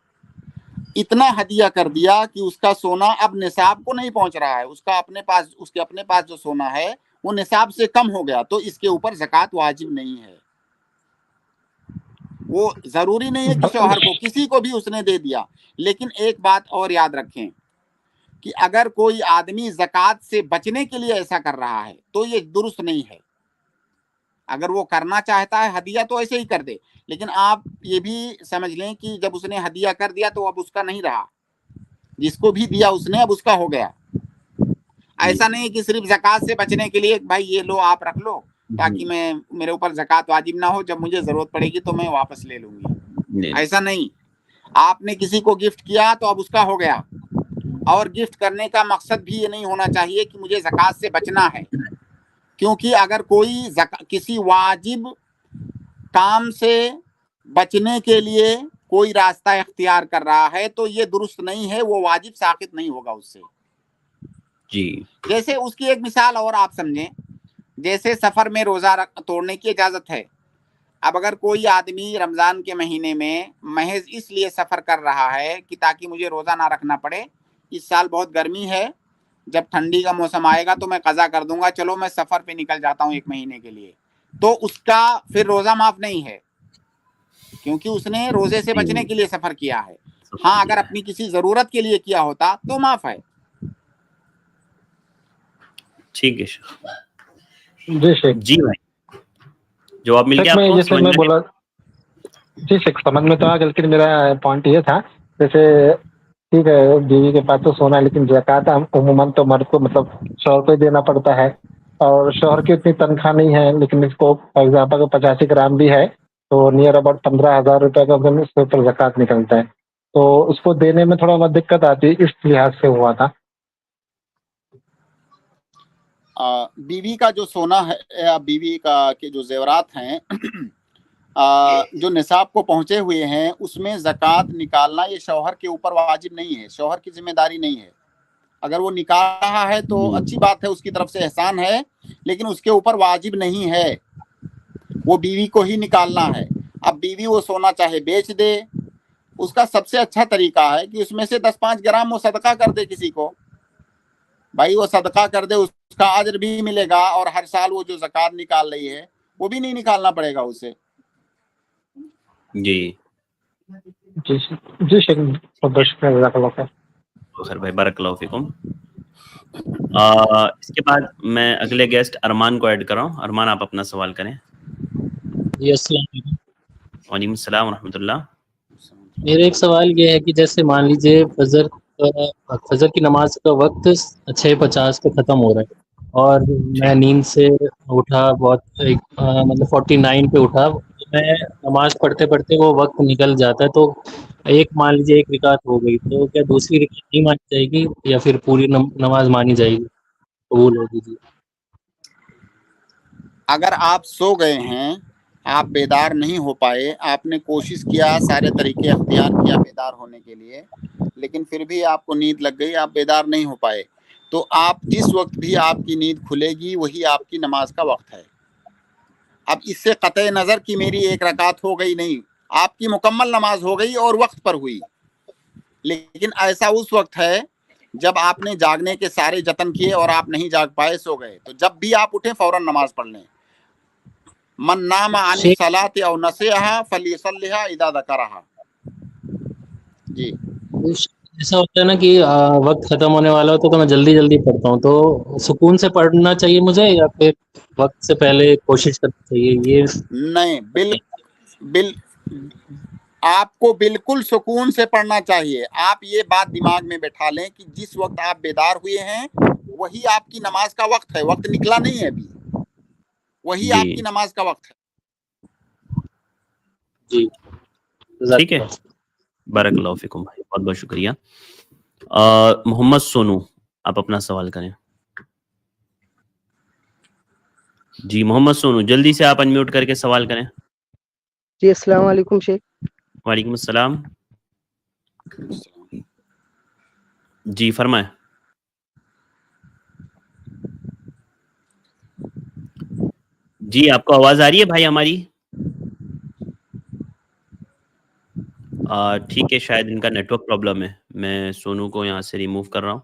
S8: इतना हदिया कर दिया कि उसका सोना अब निसाब को नहीं पहुंच रहा है, उसके अपने पास जो सोना है वो निसाब से कम हो गया, तो इसके ऊपर ज़कात वाजिब नहीं है। वो जरूरी नहीं है कि शौहर को, किसी को भी उसने दे दिया। लेकिन एक बात और याद रखें कि अगर कोई आदमी ज़कात से बचने के लिए ऐसा कर रहा है तो ये दुरुस्त नहीं है। अगर वो करना चाहता है हदिया तो ऐसे ही कर दे, लेकिन आप ये भी समझ लें कि जब उसने हदिया कर दिया तो अब उसका नहीं रहा, जिसको भी दिया उसने अब उसका हो गया। ऐसा नहीं कि सिर्फ ज़कात से बचने के लिए भाई ये लो आप रख लो ताकि मेरे ऊपर ज़कात वाजिब ना हो, जब मुझे जरूरत पड़ेगी तो मैं वापस ले लूंगी। ऐसा नहीं, आपने किसी को गिफ्ट किया तो अब उसका हो गया। और गिफ्ट करने का मकसद भी ये नहीं होना चाहिए कि मुझे ज़कात से बचना है, क्योंकि अगर कोई किसी वाजिब काम से बचने के लिए कोई रास्ता इख्तियार कर रहा है तो ये दुरुस्त नहीं है, वो वाजिब साकित नहीं होगा उससे।
S2: जी
S8: जैसे उसकी एक मिसाल और आप समझें, जैसे सफर में रोजा तोड़ने की इजाजत है। अब अगर कोई आदमी रमजान के महीने में महज इसलिए सफर कर रहा है कि ताकि मुझे रोजा ना रखना पड़े, इस साल बहुत गर्मी है, जब ठंडी का मौसम आएगा तो मैं कज़ा कर दूंगा, चलो मैं सफर पे निकल जाता हूँ 1 महीने के लिए, तो उसका फिर रोजा माफ नहीं है, क्योंकि उसने रोजे से बचने के लिए सफर किया है। हाँ, अगर अपनी किसी जरूरत के लिए किया होता तो माफ है।
S2: ठीक है
S12: जी शेख।
S2: जी भाई, जवाब मिल गया आपको?
S12: जैसे मैं बोला जी शेख, समझ में तो आ गया, लेकिन मेरा पॉइंट ये था, जैसे ठीक है बीवी के पास तो सोना है, लेकिन ज़कात उम्मन तो मर्द को मतलब शौहर को ही देना पड़ता है, और शौहर की इतनी तनख्वाह नहीं है, लेकिन इसको फॉर एग्जाम्पल 85 ग्राम भी है तो नियर अबाउट 15,000 रुपये का उसके ऊपर ज़कात निकलता है, तो उसको देने में थोड़ा बहुत दिक्कत आती है, इस लिहाज से हुआ था।
S8: बीवी का जो सोना है या बीवी का के जो जेवरात हैं जो निसाब को पहुंचे हुए हैं, उसमें ज़कात निकालना ये शौहर के ऊपर वाजिब नहीं है, शौहर की जिम्मेदारी नहीं है। अगर वो निकाल रहा है तो अच्छी बात है, उसकी तरफ से एहसान है, लेकिन उसके ऊपर वाजिब नहीं है, वो बीवी को ही निकालना है। अब बीवी वो सोना चाहे बेच दे, उसका सबसे अच्छा तरीका है कि उसमें से 10-5 ग्राम वो सदका कर दे किसी को, भाई वो सदका कर दे, उसका अजर भी मिलेगा और हर साल वो जो ज़कात निकाल रही है वो भी नहीं निकालना पड़ेगा उसे।
S2: جی
S12: جی شیخ بہت بہت شکریہ، جزاک اللہ خیر.
S2: خیر بھائی، بارک اللہ فیکم. اس کے بعد میں اگلے گیسٹ ارمان کو ایڈ کر رہا ہوں. ارمان، آپ اپنا سوال کریں.
S13: جی السلام علیکم.
S2: وعلیکم السلام ورحمۃ اللہ.
S13: میرا ایک سوال یہ ہے کہ جیسے مان لیجیے فجر کی نماز کا وقت 6:50 پہ ختم ہو رہا ہے اور میں نیند سے اٹھا مطلب 49 پہ اٹھا. میں نماز پڑھتے پڑھتے وہ وقت نکل جاتا ہے تو مان لیجیے ایک رکعت ہو گئی، تو کیا دوسری رکعت نہیں مانی جائے گی یا پھر پوری نماز مانی جائے گی، قبول ہوگی؟ جی
S8: اگر آپ سو گئے ہیں، آپ بیدار نہیں ہو پائے، آپ نے کوشش کیا، سارے طریقے اختیار کیا بیدار ہونے کے لیے، لیکن پھر بھی آپ کو نیند لگ گئی، آپ بیدار نہیں ہو پائے، تو آپ جس وقت بھی آپ کی نیند کھلے گی وہی آپ کی نماز کا وقت ہے. اب اس سے قطع نظر کہ میری ایک رکعت ہو گئی، نہیں، آپ کی مکمل نماز ہو گئی اور وقت پر ہوئی. لیکن ایسا اس وقت ہے جب آپ نے جاگنے کے سارے جتن کیے اور آپ نہیں جاگ پائے، سو گئے، تو جب بھی آپ اٹھیں فوراً نماز پڑھ لیں. من نام عن الصلاۃ او نسیہا فلیصلیھا اذا ذکرھا. جی
S13: ایسا ہوتا ہے نا کہ وقت ختم ہونے والا ہوتا تو میں جلدی جلدی پڑھتا ہوں، تو سکون سے پڑھنا چاہیے مجھے یا پھر وقت سے پہلے کوشش کرنی چاہیے؟ یہ
S8: نہیں، آپ کو بالکل سکون سے پڑھنا چاہیے. آپ یہ بات دماغ میں بٹھا لیں کہ جس وقت آپ بیدار ہوئے ہیں وہی آپ کی نماز کا وقت ہے، وقت نکلا نہیں ہے ابھی، وہی آپ کی نماز کا وقت ہے.
S13: جی
S2: ٹھیک ہے، بارک اللہ فیکم بھائی، بہت بہت شکریہ. محمد سونو، آپ اپنا سوال کریں. جی محمد سونو، جلدی سے آپ انمیوٹ کر کے سوال کریں.
S14: جی السلام علیکم شیخ.
S2: وعلیکم السلام. جی فرمائیں. جی آپ کو آواز آ رہی ہے بھائی ہماری؟ ٹھیک ہے، شاید ان کا نیٹ ورک پرابلم ہے. میں سونو کو یہاں سے ریموو کر رہا ہوں.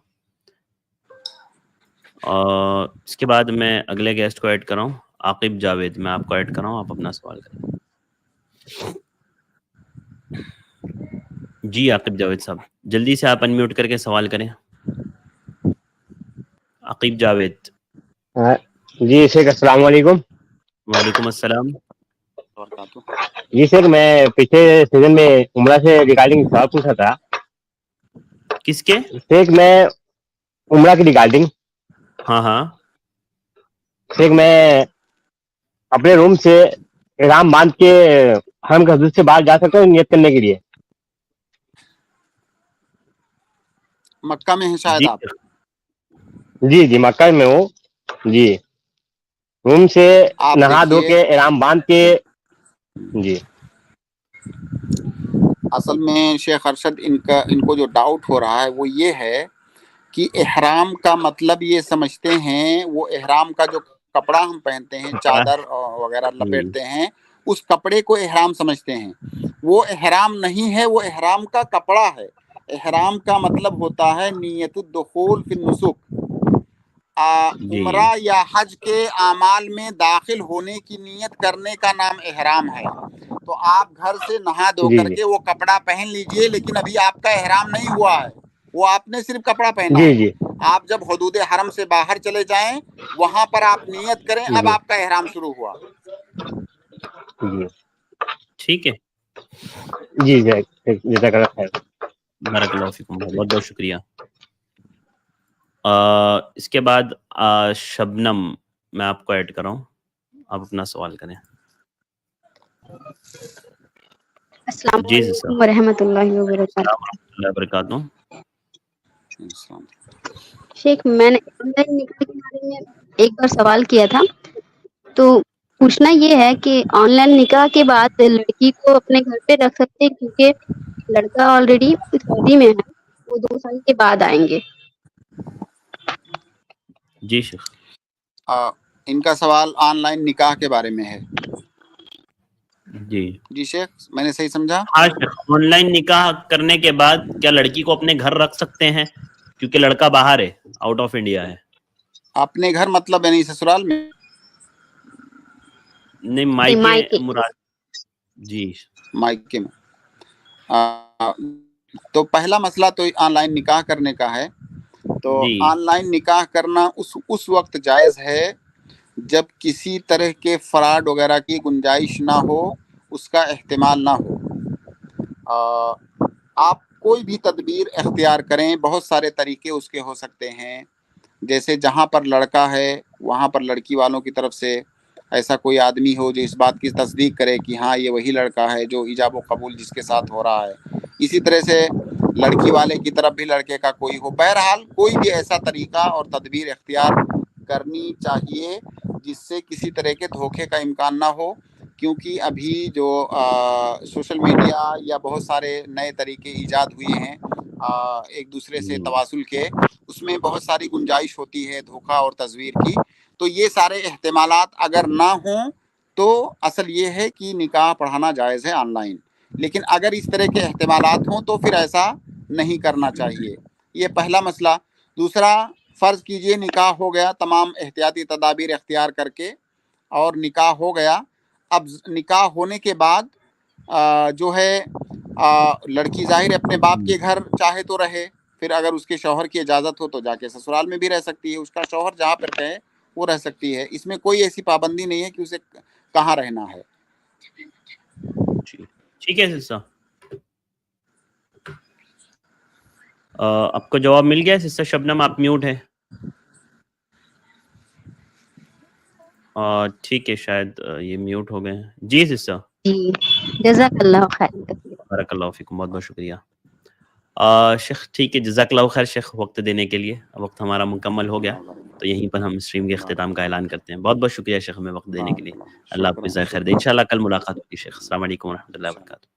S2: اس کے بعد میں اگلے گیسٹ کو ایڈ کر رہا ہوں، عاقب جاوید. میں آپ کو ایڈ کر رہا ہوں، آپ اپنا سوال کریں. جی عاقب جاوید صاحب، جلدی سے آپ انمیوٹ کر کے سوال کریں. عاقب جاوید.
S15: جی شیخ السلام علیکم.
S2: وعلیکم السلام.
S15: جی شیخ، میں پچھلے سیزن میں عمرہ سے ریگارڈنگ سوال پوچھا تھا.
S2: کس کے؟
S15: شیخ میں عمرہ کی ریگارڈنگ.
S2: ہاں
S15: شیخ میں اپنے روم سے احرام باندھ کے حرم کی حدود سے باہر جا سکتا ہوں نیت کرنے کے لیے؟
S8: مکہ میں ہیں شاید آپ؟
S15: جی مکہ میں ہوں. جی روم سے نہا دھو کے احرام باندھ کے. جی
S8: اصل میں شیخ ارشد ان کو جو ڈاؤٹ ہو رہا ہے وہ یہ ہے کہ احرام کا مطلب یہ سمجھتے ہیں، وہ احرام کا جو کپڑا ہم پہنتے ہیں، چادر وغیرہ لپیٹتے ہیں، اس کپڑے کو احرام سمجھتے ہیں. وہ احرام نہیں ہے، وہ احرام کا کپڑا ہے. احرام کا مطلب ہوتا ہے نیت الدخول فی النسک. عمرہ یا حج کے اعمال میں داخل ہونے کی نیت کرنے کا نام احرام ہے. تو آپ گھر سے نہا دھو کر کے وہ کپڑا پہن لیجئے، لیکن ابھی آپ کا احرام نہیں ہوا ہے، وہ آپ نے صرف کپڑا پہنا ہے. آپ جب حدود حرم سے باہر چلے جائیں وہاں پر آپ نیت کریں، اب آپ کا احرام شروع ہوا.
S2: ٹھیک ہے.
S15: جی جزاک اللہ خیر.
S2: بارک اللہ فیکم، بہت بہت شکریہ. اس کے بعد شبنم، میں آپ کو ایڈ کر رہا ہوں، آپ اپنا سوال کریں.
S16: السلام علیکم ورحمۃ اللہ وبرکاتہ.
S2: اللہ وبرکاتہ.
S16: شیخ میں نے آن لائن نکاح کے بارے میں ایک بار سوال کیا تھا، تو پوچھنا یہ ہے کہ آن لائن نکاح کے بعد لڑکی کو اپنے گھر پہ رکھ سکتے ہیں کیونکہ لڑکا آلریڈی سعودی میں ہے، وہ 2 سال کے بعد آئیں گے.
S2: جی شیخ.
S8: ان کا سوال آن لائن نکاح کے بارے میں ہے. جی شیخ، میں نے صحیح سمجھا؟
S2: ہاں شیخ، آن لائن نکاح کرنے کے بعد کیا لڑکی کو اپنے گھر رکھ سکتے ہیں کیونکہ لڑکا باہر ہے، آؤٹ آف انڈیا ہے؟
S8: اپنے گھر مطلب یعنی سسرال میں؟
S2: نہیں، مائکے مراد. جی
S3: मायके में। तो पहला मसला तो ऑनलाइन निकाह करने का है। तो
S2: जी
S3: ऑनलाइन निकाह करना उस वक्त जायज़ है जब किसी तरह के फ्रॉड वगैरह की गुंजाइश ना हो, उसका एहतिमाल ना हो। आप कोई भी तदबीर इख्तियार करें, बहुत सारे तरीके उसके हो सकते हैं। जैसे जहाँ पर लड़का है वहाँ पर लड़की वालों की तरफ से ऐसा कोई आदमी हो जो इस बात की तस्दीक करे कि हाँ ये वही लड़का है जो ईजाब व कबूल जिसके साथ हो रहा है। इसी तरह से लड़की वाले की तरफ भी लड़के का कोई हो। बहरहाल कोई भी ऐसा तरीका और तदबीर इख्तियार करनी चाहिए जिससे किसी तरह के धोखे का इम्कान ना हो, क्योंकि अभी जो सोशल मीडिया या बहुत सारे नए तरीके ईजाद हुए हैं एक दूसरे से तवासुल के, उसमें बहुत सारी गुंजाइश होती है धोखा और तज़वीर की। तो ये सारे एहतिमालात अगर ना हों तो असल ये है कि निकाह पढ़ाना जायज़ है ऑनलाइन, लेकिन अगर इस तरह के एहतिमालात हों तो फिर ऐसा नहीं करना चाहिए। ये पहला मसला। दूसरा, फ़र्ज़ कीजिए निकाह हो गया तमाम एहतियाती तदाबीर इख्तियार करके और निकाह हो गया। अब निकाह होने के बाद जो है लड़की ज़ाहिर अपने बाप के घर चाहे तो रहे, फिर अगर उसके शौहर की इजाज़त हो तो जाके ससुराल में भी रह सकती है, उसका शौहर जहाँ पर कहे वो रह सकती है। इसमें कोई ऐसी पाबंदी नहीं है कि उसे कहाँ रहना है।
S2: ठीक है सिस्टर, आपको जवाब मिल गया। सिस्टर शबनम आप म्यूट है। ठीक है, शायद ये म्यूट हो गए हैं। जी सिस्टर।
S16: जी, जज़ाकल्लाह खैर।
S2: बारकल्लाहु फीकुम, बहुत बहुत शुक्रिया। शेख ठीक है, जज़ाकल्लाहु खैर शेख वक्त देने के लिए। वक्त हमारा मुकम्मल हो गया, तो यहीं पर हम स्ट्रीम के अख्तिताम का ऐलान करते हैं। बहुत बहुत शुक्रिया शेख हमें वक्त देने के लिए। अल्लाह आपको जज़ाए खैर दे। इंशाल्लाह कल मुलाकात होगी शेख। अस्सलाम वालेकुम रहमतुल्लाहि व बरकातहू।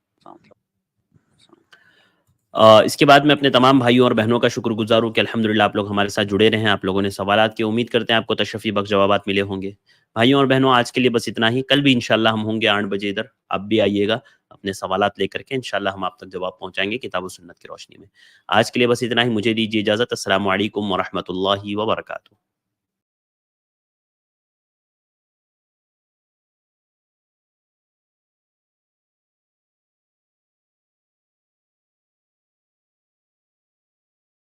S2: इसके बाद मैं अपने तमाम भाइयों और बहनों का शुक्रगुजार हूँ कि अल्हम्दुलिल्लाह आप लोग हमारे साथ जुड़े रहे हैं। आप लोगों ने सवालात की, उम्मीद करते हैं आपको तशफ़ी बख्श जवाबात मिले होंगे। भाइयों और बहनों, आज के लिए बस इतना ही। कल भी इंशाल्लाह हम होंगे 8 बजे इधर। आप भी आइएगा अपने सवालात लेकर के, इंशाल्लाह हम आप तक जवाब पहुँचाएंगे किताब व सुन्नत की रोशनी में। आज के लिए बस इतना ही। मुझे दीजिए इजाज़त। अस्सलामु अलैकुम व रहमतुल्लाहि व बरकातहू।